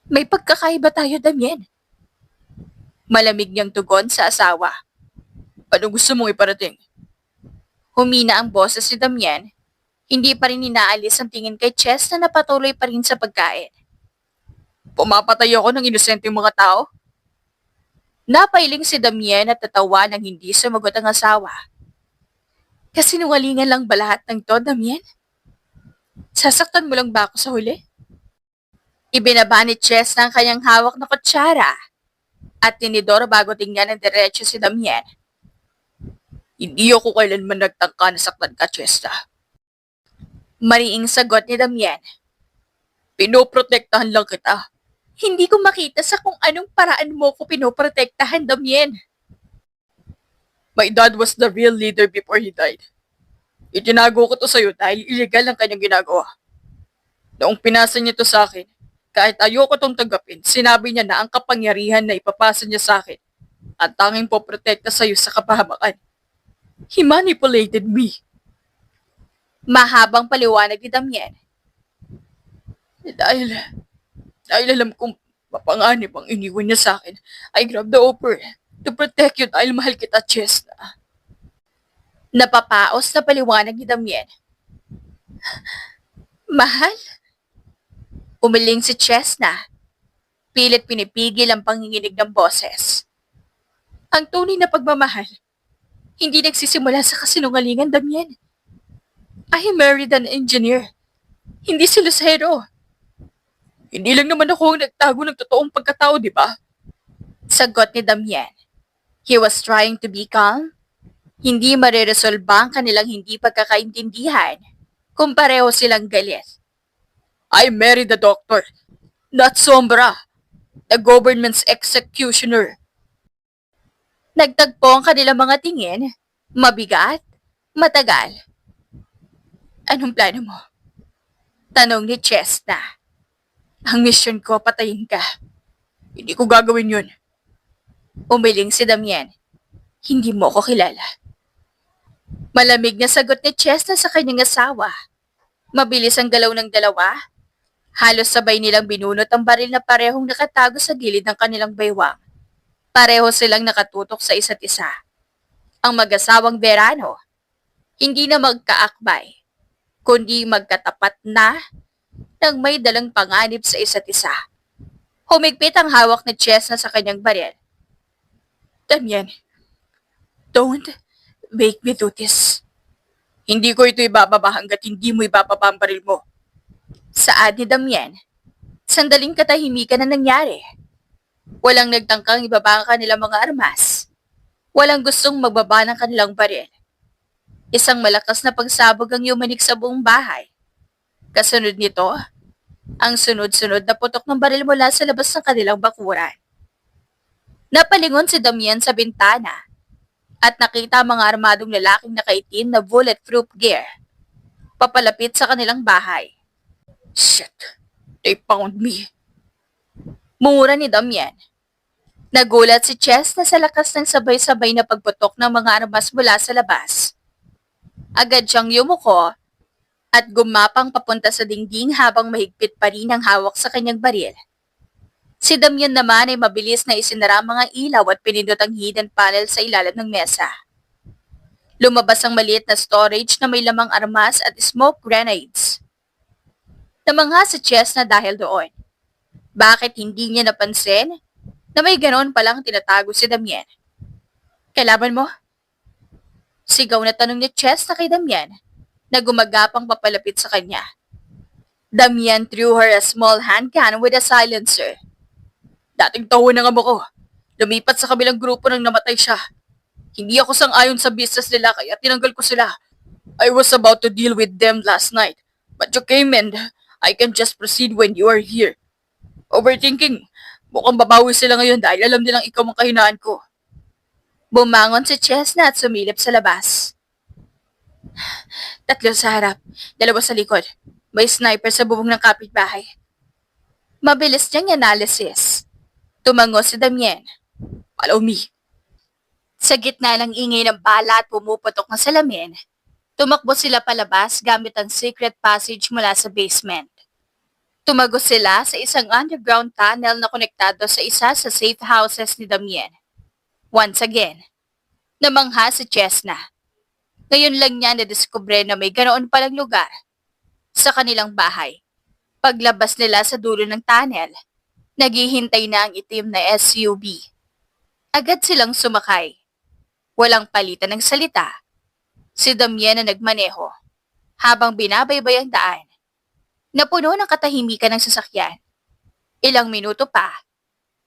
May pagkakaiba tayo, Damien. Malamig niyang tugon sa asawa. Anong gusto mong iparating? Humina ang boses ni Damien. Hindi pa rin inaalis ang tingin kay Chess na napatuloy pa rin sa pagkain. Pumapatay ako ng inosenteng mga tao? Napailing si Damien at tatawa nang hindi sumagot ang asawa. Kasinungalingan lang ba lahat ng to, Damien? Sasaktan mo lang ba ako sa huli? Ibinaba ni Chess ng kanyang hawak na kutsara at tinidor bago tingnan ng diretso si Damien. Hindi ako kailanman nagtangka na saktan ka, Chesta. Mariing sagot ni Damien. Pinoprotektahan lang kita. Hindi ko makita sa kung anong paraan mo ko pinoprotektahan, Damien. My dad was the real leader before he died. Itinago ko to sa'yo dahil illegal ang kanyang ginagawa. Noong pinasa niya to sa akin, kahit ayoko tong tanggapin, sinabi niya na ang kapangyarihan na ipapasa niya sa akin ang tanging poprotekta sa'yo sa kapahamakan. He manipulated me. Mahabang paliwanag ni Damien. Dahil alam kong mapanganib ang iniwan niya sa akin, I grabbed the offer to protect you dahil mahal kita, Chesna. Napapaos na paliwanag ni Damien. Mahal? Umiling si Chesna. Pilit pinipigil ang panginginig ng boses. Ang tunay na pagmamahal, hindi nagsisimula sa kasinungalingan, Damien. I married an engineer. Hindi si Lucero. Hindi lang naman ako ang nagtago ng totoong pagkatao, di ba? Sagot ni Damien. He was trying to be calm. Hindi mareresolba ang kanilang hindi pagkakaintindihan kung pareho silang galit. I married the doctor, not Sombra, the government's executioner. Nagtagpo ang kanilang mga tingin, mabigat, matagal. Anong plano mo? Tanong ni Chesta. Ang misyon ko, patayin ka. Hindi ko gagawin yun. Umiling si Damien. Hindi mo ko kilala. Malamig na sagot ni Chesta sa kanyang asawa. Mabilis ang galaw ng dalawa. Halos sabay nilang binunot ang baril na parehong nakatago sa gilid ng kanilang baywang. Pareho silang nakatutok sa isa't isa. Ang mag-asawang Verano, hindi na magkaakbay, kundi magkatapat na nang may dalang panganib sa isa't isa. Humigpit ang hawak ni Chesna sa kanyang baril. Damien, don't make me do this. Hindi ko ito ibababa hanggat hindi mo ibababa ang baril mo. Saad ni Damien. Sandaling katahimikan na nangyari. Walang nagtangkang ibaba ang kanilang mga armas. Walang gustong magbaba ng kanilang baril. Isang malakas na pagsabog ang yumanik sa buong bahay. Kasunod nito, ang sunod-sunod na putok ng baril mula sa labas ng kanilang bakuran. Napalingon si Damien sa bintana at nakita ang mga armadong lalaking nakaitim na bulletproof gear. Papalapit sa kanilang bahay. Shit, they found me. Mura ni Damien. Nagulat si Chess na sa lakas ng sabay-sabay na pagputok ng mga armas mula sa labas. Agad siyang yumuko at gumapang papunta sa dingding habang mahigpit pa rin ang hawak sa kanyang baril. Si Damien naman ay mabilis na isinara ang mga ilaw at pinindot ang hidden panel sa ilalim ng mesa. Lumabas ang maliit na storage na may lamang armas at smoke grenades. Namangha si Chess na dahil doon. Bakit hindi niya napansin na may ganon palang tinatago si Damien? Kailaban mo? Sigaw na tanong ni Chess na kay Damien na gumagapang papalapit sa kanya. Damien threw her a small handgun with a silencer. Dating tao ng amo ko. Lumipat sa kabilang grupo nang namatay siya. Hindi ako sang-ayon sa business nila kaya tinanggal ko sila. I was about to deal with them last night. But you came and I can just proceed when you are here. Overthinking. Mukhang babawi sila ngayon dahil alam nilang ikaw ang kahinaan ko. Bumangon si Chestnut at sumilip sa labas. 3 sa harap, 2 sa likod. May sniper sa bubong ng kapitbahay. Mabilis niyang analysis. Tumango si Damien. Follow me. Sa gitna ng ingay ng bala at pumuputok na salamin, tumakbo sila palabas gamit ang secret passage mula sa basement. Tumago sila sa isang underground tunnel na konektado sa isa sa safe houses ni Damien. Once again, namangha si Chesna. Ngayon lang niya nadiskubre na may ganoon palang lugar sa kanilang bahay. Paglabas nila sa dulo ng tunnel, naghihintay na ang itim na SUV. Agad silang sumakay. Walang palitan ng salita. Si Damien na nagmaneho habang binabaybay ang daan. Napuno ng katahimikan ng sasakyan. Ilang minuto pa,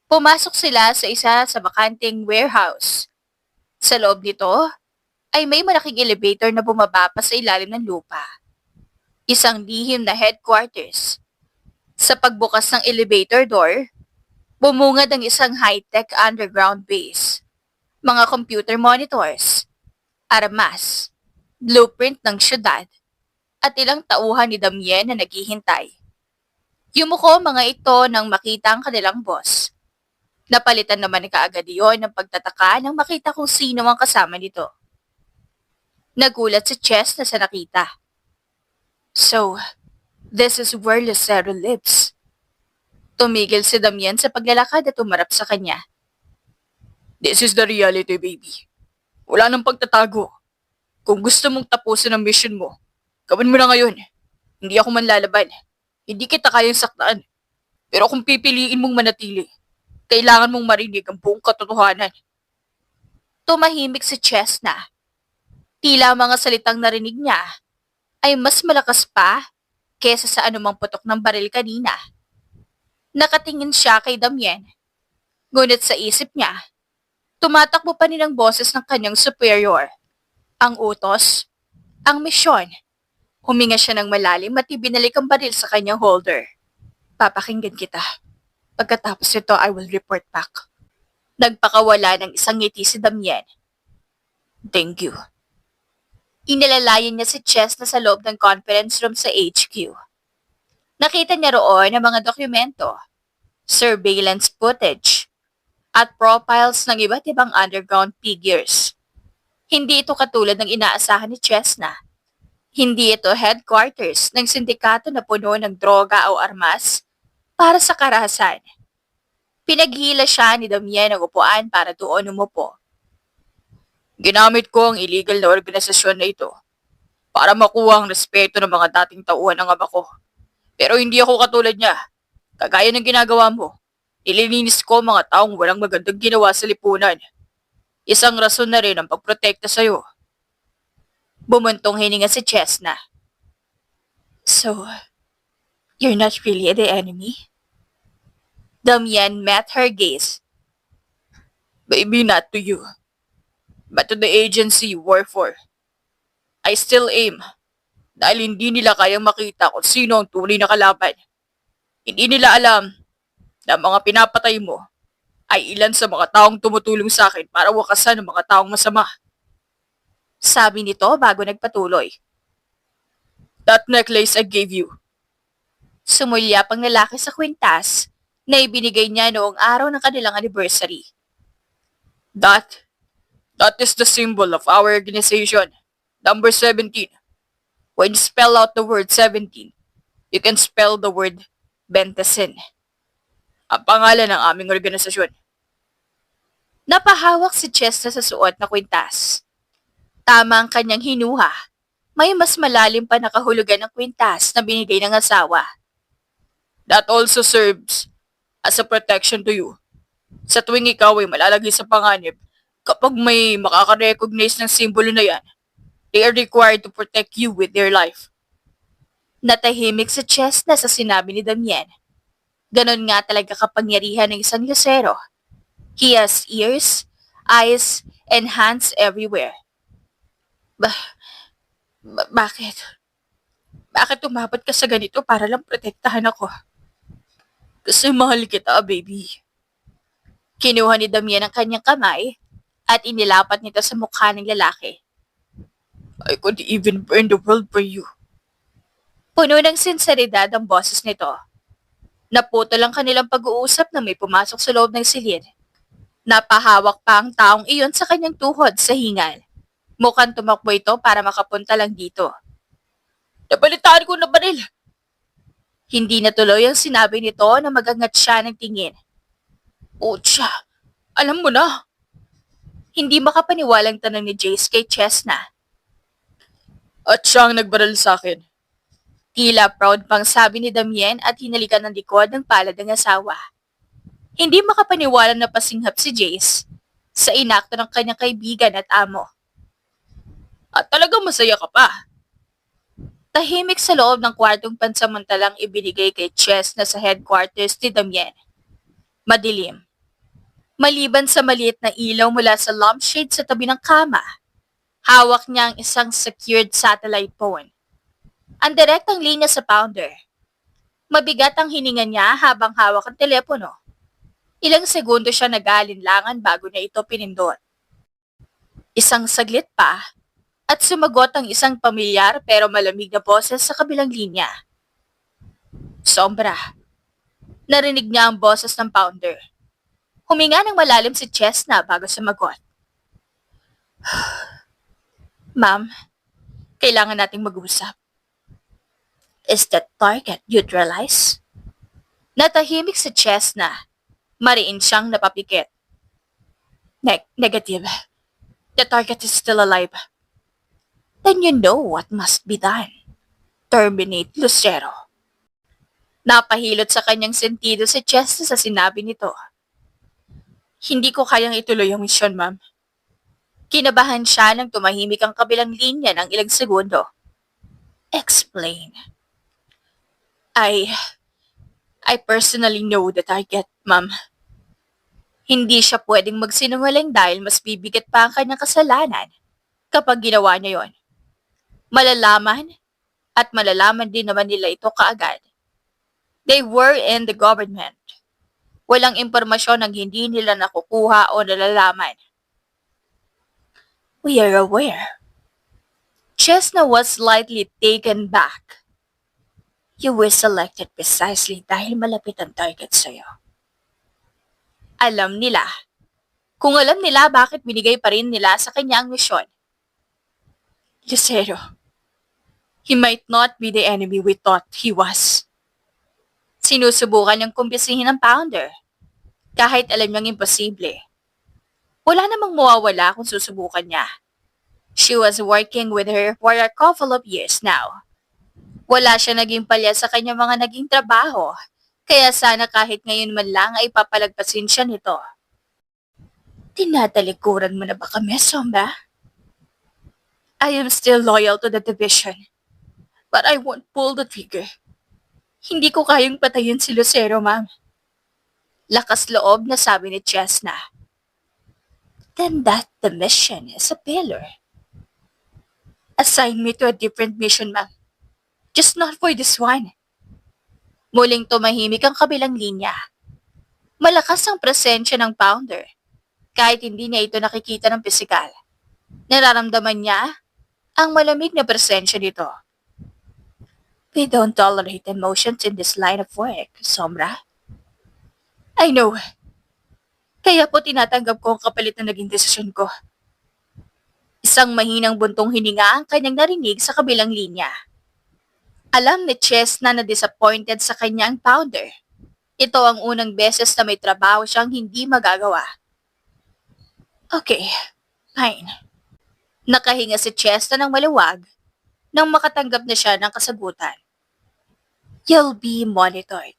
pumasok sila sa isa sa bakanting warehouse. Sa loob nito ay may malaking elevator na bumaba pa sa ilalim ng lupa. Isang lihim na headquarters. Sa pagbukas ng elevator door, bumungad ang isang high-tech underground base. Mga computer monitors, armas, blueprint ng syudad, at ilang tauhan ni Damien na naghihintay. Yumuko mga ito nang makita ang kanilang boss. Napalitan naman ni kaagad iyon ng pagtataka nang makita kung sino ang kasama nito. Nagulat si Chess na sa nakita. So, this is where Lucero lives. Tumigil si Damien sa paglalakad at umarap sa kanya. This is the reality, baby. Wala nang pagtatago. Kung gusto mong tapusin ang mission mo, gawin mo na ngayon. Hindi ako manlalaban. Hindi kita kayang saktaan. Pero kung pipiliin mong manatili, kailangan mong marinig ang buong katotohanan. Tumahimik si Chesna. Tila mga salitang narinig niya ay mas malakas pa kesa sa anumang putok ng baril kanina. Nakatingin siya kay Damien. Ngunit sa isip niya, tumatakbo pa rin ang boses ng kanyang superior. Ang utos, ang misyon. Huminga siya ng malalim at ibinalik ang baril sa kanyang holder. Papakinggan kita. Pagkatapos nito, I will report back. Nagpakawala ng isang ngiti si Damien. Thank you. Inilalayan niya si Chess na sa loob ng conference room sa HQ. Nakita niya roon ang mga dokumento, surveillance footage, at profiles ng iba't ibang underground figures. Hindi ito katulad ng inaasahan ni Chesna. Hindi ito headquarters ng sindikato na puno ng droga o armas para sa karahasan. Pinaghila siya ni Damien ng upuan para doon umupo. Ginamit ko ang illegal na organisasyon na ito para makuha ang respeto ng mga dating tauhan ng ama ko. Pero hindi ako katulad niya. Kagaya ng ginagawa mo, nililinis ko ang mga taong walang magandang ginawa sa lipunan. Isang rason na rin ang pagprotekta sa'yo. Bumuntong hininga si Chesna. So, you're not really the enemy? Damien met her gaze. Maybe not to you, but to the agency you work for. I still aim dahil hindi nila kayang makita kung sino ang tunay na kalaban. Hindi nila alam na mga pinapatay mo ay ilan sa mga taong tumutulong sa akin para wakasan ang mga taong masama. Sabi nito bago nagpatuloy. That necklace I gave you. Sumulyap ang lalaki sa kwintas na ibinigay niya noong araw ng kanilang anniversary. That is the symbol of our organization. Number 17. When you spell out the word 17, you can spell the word Bentasin. Ang pangalan ng aming organisasyon. Napahawak si Chester sa suot na kwintas. Tama ang kanyang hinuha. May mas malalim pa nakahulugan ng kwintas na binigay ng asawa. That also serves as a protection to you. Sa tuwing ikaw ay malalagay sa panganib, kapag may makaka-recognize ng simbolo na yan, they are required to protect you with their life. Natahimik si Chester sa sinabi ni Damien. Ganon nga talaga kapangyarihan ng isang lusero. He has ears, eyes, and hands everywhere. Bakit? Bakit umabot ka sa ganito para lang protektahan ako? Kasi mahal kita, baby. Kinuha ni Damien ang kanyang kamay at inilapat nito sa mukha ng lalaki. I could even burn the world for you. Puno ng sinseridad ang boses nito. Naputol ang kanilang pag-uusap na may pumasok sa loob ng silid. Napahawak pa ang taong iyon sa kanyang tuhod sa hingal. Mukhang tumakbo ito para makapunta lang dito. Nabalitaan ko na baril. Hindi natuloy ang sinabi nito na magangat siya ng tingin. Otsa, alam mo na. Hindi makapaniwalang tanong ni Jace kay Chesna. At siya ang nagbaril sa akin. Tila proud pang sabi ni Damien at hinalikan ng likod ng palad ng asawa. Hindi makapaniwalang napasinghap si Jace sa inakto ng kanyang kaibigan at amo. At talagang masaya ka pa. Tahimik sa loob ng kwartong pansamantalang ibinigay kay Chesna sa headquarters ni Damien. Madilim. Maliban sa maliit na ilaw mula sa lampshade sa tabi ng kama, hawak niya ang isang secured satellite phone. Ang direktang linya sa pounder. Mabigat ang hininga niya habang hawak ang telepono. Ilang segundo siya nag-aalinlangan bago niya ito pinindot. Isang saglit pa at sumagot ang isang pamilyar pero malamig na boses sa kabilang linya. Sombra. Narinig niya ang boses ng pounder. Huminga ng malalim si Chesna bago sumagot. Ma'am, kailangan nating mag-usap. Is that target neutralized? Natahimik si Chesna. Mariin siyang napapikit. Negative. The target is still alive. Then you know what must be done. Terminate Lucero. Napahilot sa kanyang sentido si Chesna sa sinabi nito. Hindi ko kayang ituloy ang misyon, ma'am. Kinabahan siya nang tumahimik ang kabilang linya ng ilang segundo. Explain. I personally know the target, ma'am. Hindi siya pwedeng magsinungaling dahil mas bibigat pa ang kanyang kasalanan kapag ginawa niya yon. Malalaman at malalaman din naman nila ito kaagad. They were in the government. Walang impormasyon ang hindi nila nakukuha o nalalaman. We are aware. Chesna was slightly taken back. You were selected precisely dahil malapit ang target sa'yo. Alam nila. Kung alam nila bakit binigay pa rin nila sa kanya ang misyon. Lucero, he might not be the enemy we thought he was. Sinusubukan niyang kumbisihin ang Pounder. Kahit alam niyang imposible. Wala namang mawawala kung susubukan niya. She was working with her for a couple of years now. Wala siya naging palya sa kanyang mga naging trabaho, kaya sana kahit ngayon man lang ay papalagpasin siya nito. Tinatalikuran mo na ba kami, Sombra? I am still loyal to the division, but I won't pull the trigger. Hindi ko kayang patayin si Lucero, ma'am. Lakas loob na sabi ni Chesna. Then that the mission is a failure. Assign me to a different mission, ma'am. Just not for this one. Muling tumahimik ang kabilang linya. Malakas ang presensya ng Pounder. Kahit hindi niya ito nakikita ng pisikal. Nararamdaman niya ang malamig na presensya nito. We don't tolerate emotions in this line of work, Sombra. I know. Kaya po tinatanggap ko ang kapalit na naging desisyon ko. Isang mahinang buntong hininga ang kanyang narinig sa kabilang linya. Alam ni Chesna na disappointed sa kanyang Pounder. Ito ang unang beses na may trabaho siyang hindi magagawa. Okay, fine. Nakahinga si Chesna ng maluwag nang makatanggap na siya ng kasagutan. You'll be monitored.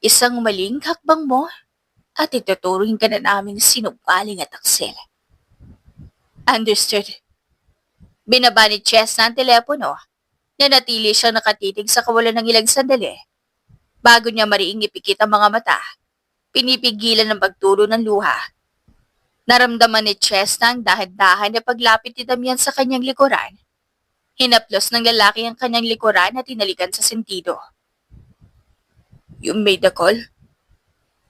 Isang maling hakbang mo at ituturing ka na namin sinungaling at aksil. Understood. Binaba ni Chesna ang telepono. Nanatili siyang nakatitig sa kawalan ng ilang sandali. Bago niya mariing ipikit ang mga mata, pinipigilan ng pagtulo ng luha. Naramdaman ni Chesna ang dahan-dahan na paglapit ni Damian sa kanyang likuran. Hinaplos ng lalaki ang kanyang likuran at tinalikan sa sentido. You made the call?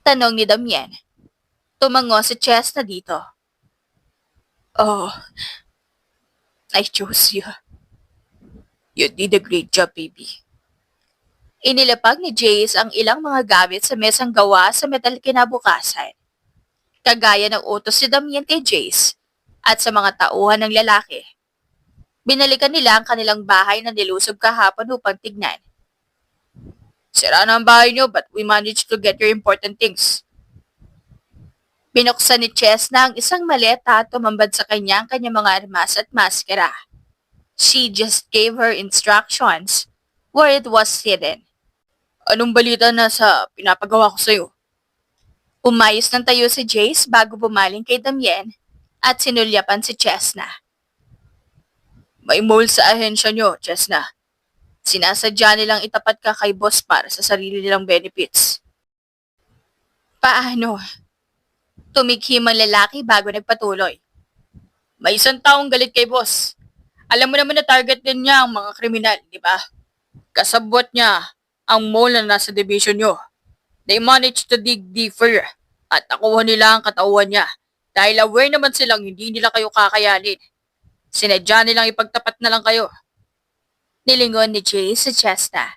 Tanong ni Damian. Tumango si Chesna dito. Oh, I chose you. You did a great job, baby. Inilapag ni Jace ang ilang mga gamit sa mesang gawa sa metal kinabukasan. Kagaya ng utos ni Damian kay Jace at sa mga tauhan ng lalaki. Binalikan nila ang kanilang bahay na nilusob kahapon upang tignan. Sira na ang bahay niyo but we managed to get your important things. Binuksan ni Chesna ang isang maleta at tumambad sa kanya ang kanyang mga armas at maskara. She just gave her instructions where it was hidden. Anong balita na sa pinapagawa ko sa'yo? Umayos ng tayo si Jace bago bumaling kay Damien at sinulyapan si Chesna. May mole sa ahensya niyo, Chesna. Sinasadya nilang itapat ka kay boss para sa sarili nilang benefits. Paano? Tumikhim ang lalaki bago nagpatuloy. May isang taong galit kay boss. Alam mo naman na target din niya ang mga kriminal, di ba? Kasabwat niya ang mole na nasa division niyo. They managed to dig deeper at nakuha nila ang katawan niya dahil aware naman silang hindi nila kayo kakayanin. Sinadya nilang ipagtapat na lang kayo. Nilingon ni Jay sa Chesna.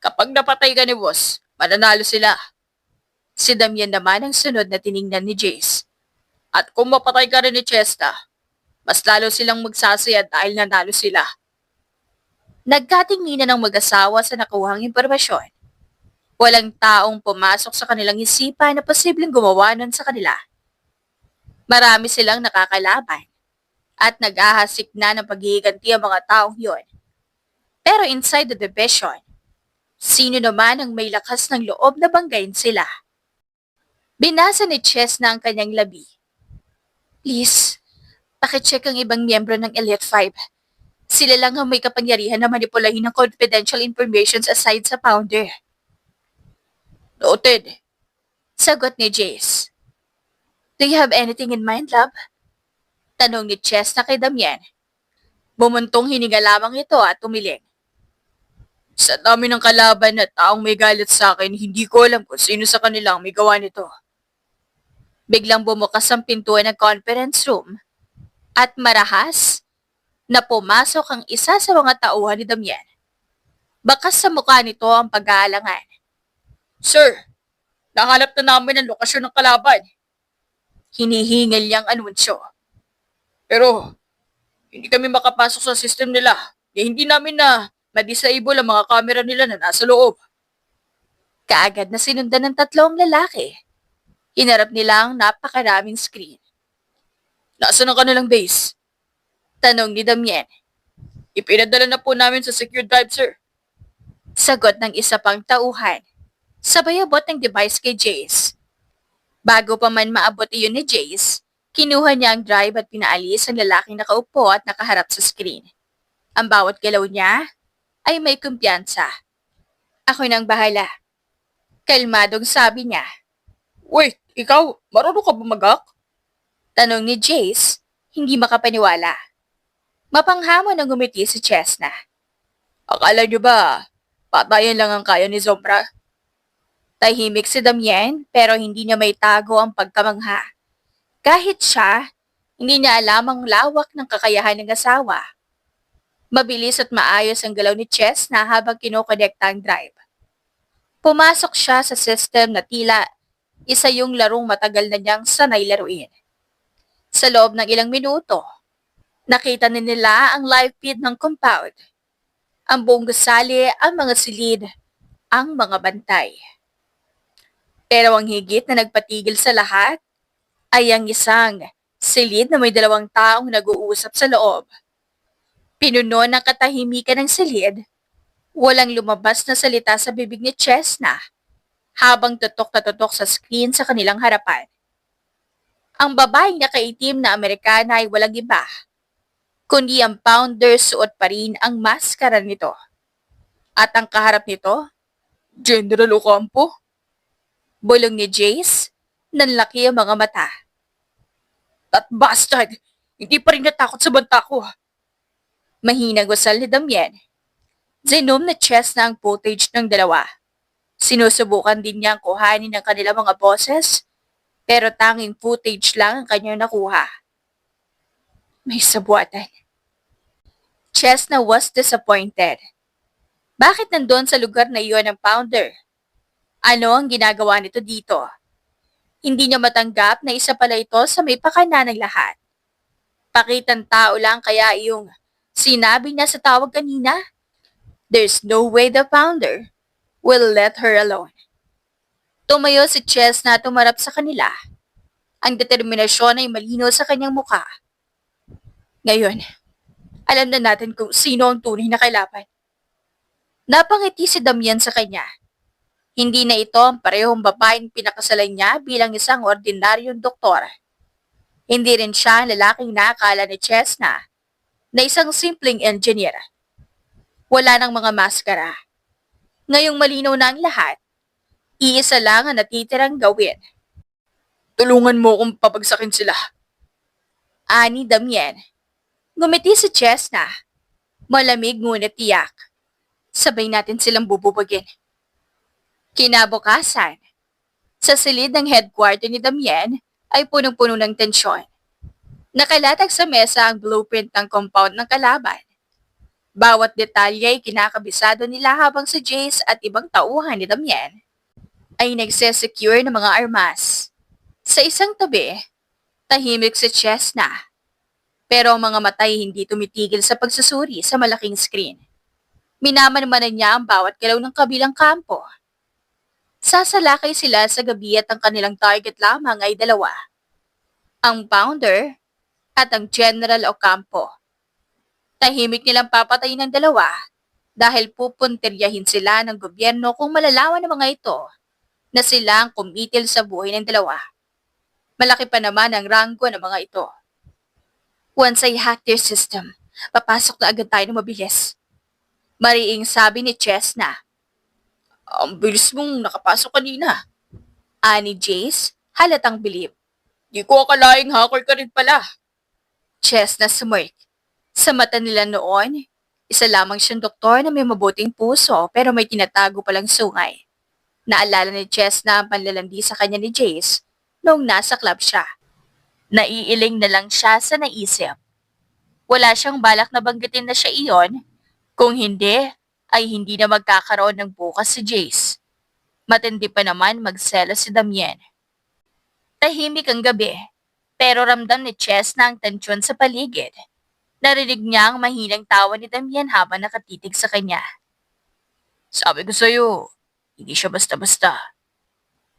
Kapag napatay ka ni boss, mananalo sila. Si Damian naman ang sunod na tiningnan ni Jace. At kung mapatay ka rin ni Chesna, mas lalo silang magsasaya dahil nanalo sila. Nagkatinginan ng mag-asawa sa nakuhang impormasyon. Walang taong pumasok sa kanilang isipan na posibleng gumawa nun sa kanila. Marami silang nakakalaban at nag-ahasik na ng paghihiganti ang mga taong yon. Pero inside the division, sino naman ang may lakas ng loob na banggain sila? Binasa ni Chesna ang kanyang labi. Please, pakicheck ang ibang miyembro ng Elite 5. Sila lang ang may kapangyarihan na manipulahin ng confidential information aside sa Pounder. Noted. Sagot ni Jace. Do you have anything in mind, love? Tanong ni Chess na kay Damien. Bumuntong hininga lamang ito at tumiling. Sa dami ng kalaban at taong may galit sa akin, hindi ko alam kung sino sa kanila ang may gawa nito. Biglang bumukas ang pintuan ng conference room at marahas na pumasok ang isa sa mga tauhan ni Damien. Bakas sa mukha nito ang pag-aalangan. Sir, nahanap na namin ang lokasyon ng kalaban. Hinihingal niyang anunsyo. Pero, hindi kami makapasok sa system nila. Hindi namin na ma-disable ang mga camera nila na nasa loob. Kaagad na sinundan ng tatlong lalaki. Hinarap nila ang napakaraming screen. Nasaan ang kanilang base? Tanong ni Damien. Ipinadala na po namin sa secure drive, sir. Sagot ng isa pang tauhan. Sabay abot ng device kay Jace. Bago pa man maabot iyon ni Jace, kinuha niya ang drive at pinaalis ang lalaking nakaupo at nakaharap sa screen. Ang bawat galaw niya ay may kumpiyansa. Ako nang bahala. Kalmadong sabi niya. Wait, ikaw, marunong ka bumagak? Tanong ni Jace, hindi makapaniwala. Mapanghamon ang ngumiti si Chesna. Akala nyo ba, patayan lang ang kaya ni Zombra? Tahimik si Damien pero hindi niya may tago ang pagkamangha. Kahit siya, hindi niya alam ang lawak ng kakayahan ng asawa. Mabilis at maayos ang galaw ni Chesna habang kinokonekta ang drive. Pumasok siya sa system na tila isa yung larong matagal na niyang sanay laruin. Sa loob ng ilang minuto, nakita na nila ang live feed ng compound. Ang buong gusali, ang mga silid, ang mga bantay. Pero ang higit na nagpatigil sa lahat ay ang isang silid na may dalawang taong nag-uusap sa loob. Pinuno ng katahimikan ng silid, walang lumabas na salita sa bibig ni Chesna habang tutok na tutok sa screen sa kanilang harapan. Ang babaeng nakaitim na Amerikana ay walang iba, kundi ang founder suot pa rin ang maskara nito. At ang kaharap nito, General Ocampo? bulong ni Jace, nanlaki ang mga mata. That bastard! Hindi pa rin natakot sa banta ko. Mahinang gusal ni Damien. Zinom na chest na ang footage ng dalawa. Sinusubukan din niyang kuhanin ng kanilang mga boses, pero tanging footage lang ang kanyang nakuha. May sabuatan. Chesna was disappointed. Bakit nandun sa lugar na iyon ang founder? Ano ang ginagawa nito dito? Hindi niya matanggap na isa pala ito sa may pakana ng lahat. Pakitang tao lang kaya iyong sinabi niya sa tawag kanina? There's no way the founder will let her alone. Tumayo si Chesna at tumarap sa kanila. Ang determinasyon ay malino sa kanyang mukha. Ngayon, alam na natin kung sino ang tunay na kailaban. Napangiti si Damien sa kanya. Hindi na ito ang parehong babaeng pinakasalan niya bilang isang ordinaryong doktor. Hindi rin siya ang lalaking naakala ni Chesna na isang simpleng engineer. Wala ng mga maskara. Ngayong malinaw na ang lahat, iisa lang ang natitirang gawin. Tulungan mo kung papagsakin sila. Ani Damien. Ngumiti si Chesna. Malamig ngunit tiyak. Sabay natin silang bububagin. Kinabukasan, sa silid ng headquarter ni Damien ay punong-puno ng tensyon. Nakalatag sa mesa ang blueprint ng compound ng kalaban. Bawat detalye ay kinakabisado nila habang si Jace at ibang tauhan ni Damien ay nagsesecure ng mga armas. Sa isang tabi, tahimik si Chesna. Pero ang mga mata ay hindi tumitigil sa pagsusuri sa malaking screen. Minamanmanan niya ang bawat galaw ng kabilang kampo. Sasalakay sila sa gabi at ang kanilang target lamang ay dalawa. Ang founder at ang General Ocampo. Tahimik nilang papatayin ng dalawa dahil pupunteryahin sila ng gobyerno kung malalaman ng mga ito na sila ang kumitil sa buhay ng dalawa. Malaki pa naman ang ranggo ng mga ito. Once I hack their system, papasok na agad tayo ng mabilis. Mariing sabi ni Chesna. Ang bilis mong nakapasok kanina. Ani Jace, halatang bilib. Di ko akalaing hacker ka rin pala. Chess na smirk. Sa mata nila noon, isa lamang siyang doktor na may mabuting puso pero may tinatago palang sungay. Naalala ni Chess na ang panlalandi sa kanya ni Jace noong nasa club siya. Naiiling na lang siya sa naisip. Wala siyang balak na banggitin na siya iyon. Kung hindi, ay hindi na magkakaroon ng bukas si Jace. Matindi pa naman magselos si Damien. Tahimik ang gabi, pero ramdam ni Chess na ang tensyon sa paligid. Narinig niya ang mahinang tawa ni Damien habang nakatitig sa kanya. Sabi ko sa'yo, hindi siya basta-basta.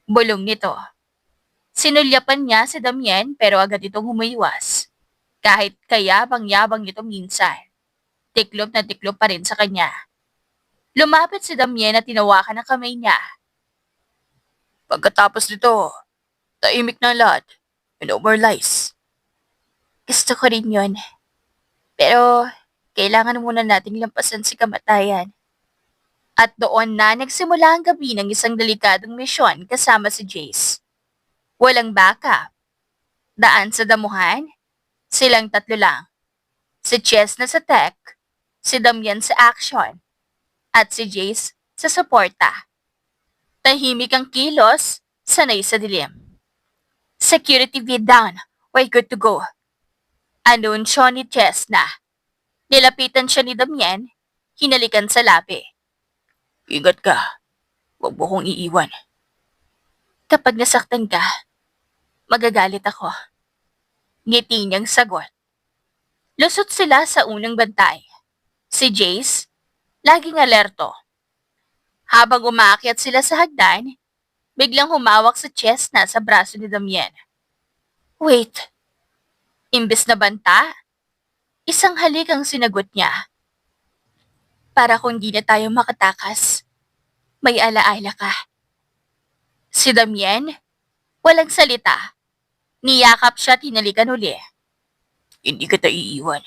Bulong nito. Sinulyapan niya si Damien pero agad itong humiwas. Kahit kayabang-yabang nito minsan, tiklop na tiklop pa rin sa kanya. Lumapit si Damien at tinawakan ang kamay niya. Pagkatapos nito, tahimik na lahat. No more lies. Gusto ko rin yun. Pero kailangan muna nating lampasan si kamatayan. At doon na nagsimula ang gabi ng isang delikadong misyon kasama si Jace. Walang backup. Daan sa damuhan, silang tatlo lang. Si Chess na sa tech, si Damian sa action, at si Jace sa suporta. Tahimik ang kilos, sanay sa dilim. Security feed down, we're good to go. Anunsyo ni Chess na. Nilapitan siya ni Damian, hinalikan sa labi. Ingat ka. Huwag mo kong iiwan. Kapag nasaktan ka, magagalit ako. Ngiti niyang sagot. Lusot sila sa unang bantay. Si Jace, laging alerto. Habang umaakyat sila sa hagdan, biglang humawak sa chest na sa braso ni Damien. Wait. Imbes na banta, isang halik ang sinagot niya. Para kung di na tayo makatakas, may alaala ka. Si Damien, walang salita. Niyakap siya tinalikan uli. Hindi kita iiwan.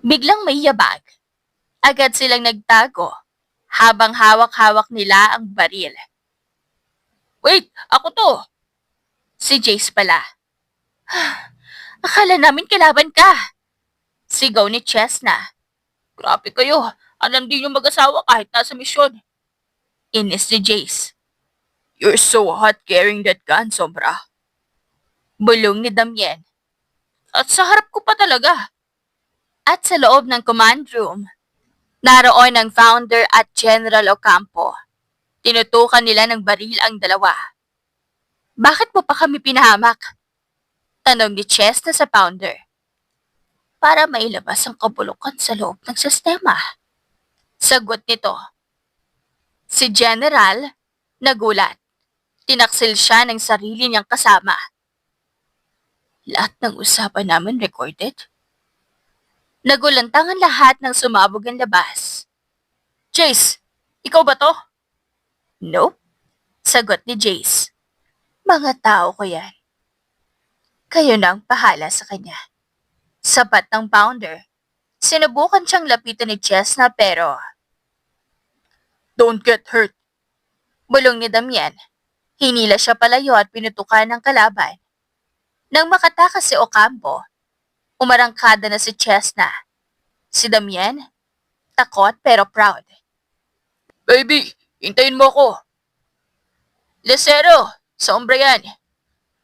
Biglang may yabag. Agad silang nagtago habang hawak-hawak nila ang baril. Wait! Ako to! Si Jace pala. Akala namin kalaban ka. Sigaw ni Chesna. Grabe kayo. Alam din yung mag-asawa kahit nasa misyon. Inis ni Jace. You're so hot carrying that gun, sobra. Bulong ni Damien. At sa harap ko pa talaga. At sa loob ng command room, naroon ang founder at General Ocampo. Tinutukan nila ng baril ang dalawa. Bakit mo pa kami pinahamak? Tanong ni Chesna sa founder. Para mailabas ang kabulukan sa loob ng sistema. Sagot nito. Si General, nagulat. Tinaksil siya ng sarili niyang kasama. Lahat ng usapan namin recorded. Nagulantang ang lahat ng sumabog ang labas. Jace, ikaw ba to? Nope. Sagot ni Jace. Mga tao ko yan. Kayo na ang pahala sa kanya. Sapat ng founder. Sinubukan siyang lapitan ni Chesna pero Don't get hurt. bulong ni Damien. Hinila siya palayo at pinutukan ng kalaban. Nang makatakas si Ocampo, umarangkada na si Chesna. Si Damien, takot pero proud. Baby, hintayin mo ako. Lucero, sombra yan.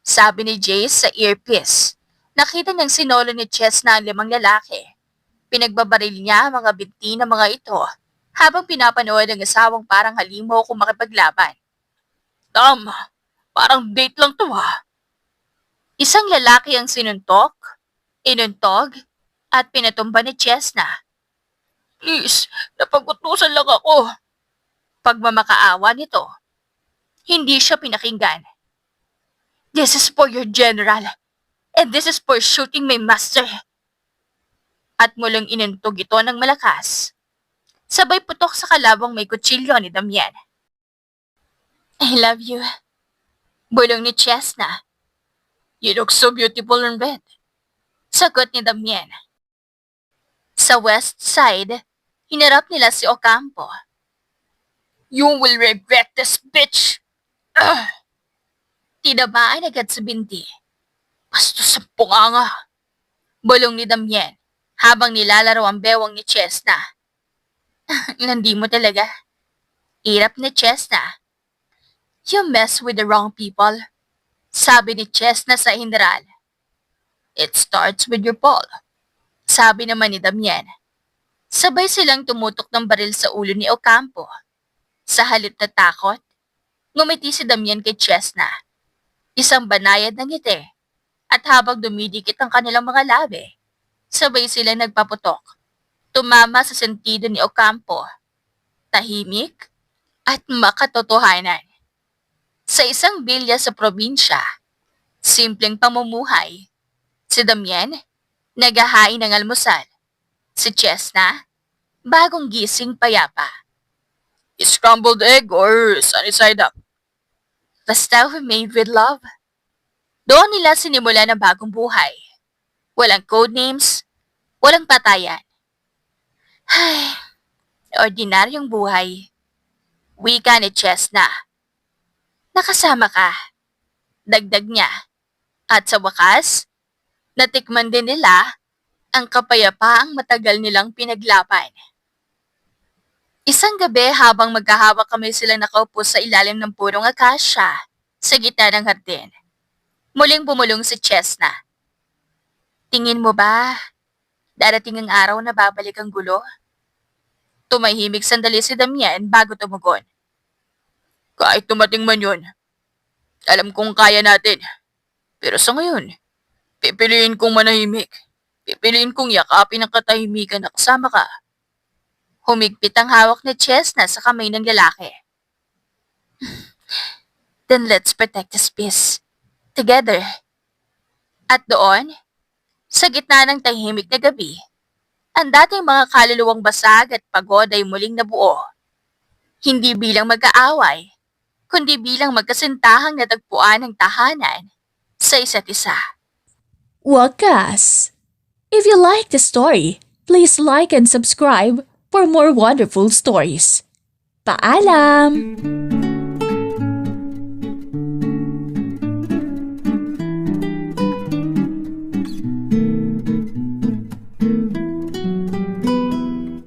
Sabi ni Jace sa earpiece. Nakita niyang sinolo ni Chesna ang 5 lalaki. Pinagbabaril niya ang mga binti ng mga ito habang pinapanood ang asawang parang halimaw kung makipaglaban. Tama, parang date lang to ha. Isang lalaki ang sinuntok, inuntog, at pinatumba ni Chesna. Please, napagutusan lang ako. Pagmamakaawa nito, hindi siya pinakinggan. This is for your general, and this is for shooting my master. At muling inuntog ito ng malakas. Sabay putok sa kalabang may kutsilyo ni Damien. I love you. Bulong ni Chesna. You look so beautiful in bed. Sagot ni Damien. Sa west side, hinarap nila si Ocampo. You will regret this, bitch! Tinabaan agad sa binti. Bastos ang punganga. Bulong ni Damien habang nilalaro ang bewang ni Chesna. Landi mo talaga. Irap ni Chesna. You mess with the wrong people. Sabi ni Chesna sa Hinderal. It starts with your ball. Sabi naman ni Damien. Sabay silang tumutok ng baril sa ulo ni Ocampo. Sa halip na takot, ngumiti si Damien kay Chesna. Isang banayad ng ngiti. At habang dumidikit ang kanilang mga labi, sabay silang nagpaputok. Tumama sa sentido ni Ocampo. Tahimik at makatotohanan. Sa isang bilya sa probinsya, simpleng pamumuhay. Si Damien, naghahain ng almusal. Si Chesna, bagong gising payapa. Scrambled egg or sunny side up? Basta made with love. Doon nila sinimula ng bagong buhay. Walang codenames, walang patayan. Ay, ordinaryong buhay. Wika ni Chesna. Nakasama ka. Dagdag niya. At sa wakas, natikman din nila ang kapayapaang matagal nilang pinaglaban. Isang gabi habang magkahawak kami silang nakaupo sa ilalim ng purong akasya sa gitna ng hardin. Muling bumulong si Chesna. Tingin mo ba, darating ang araw na babalik ang gulo? Tumahimik sandali si Damien bago tumugon. Kahit tumating man yun, alam kong kaya natin. Pero sa ngayon, pipiliin kong manahimik. Pipiliin kong yakapin ang katahimikan na kasama ka. Humigpit ang hawak ni Chesna sa kamay ng lalaki. Then let's protect this peace. Together. At doon, sa gitna ng tahimik na gabi, ang dating mga kaluluwang basag at pagod ay muling nabuo. Hindi bilang mag-aaway, kundi bilang magkasintahang natagpuan ng tahanan sa isa't isa. Wakas! If you like the story, please like and subscribe for more wonderful stories. Paalam!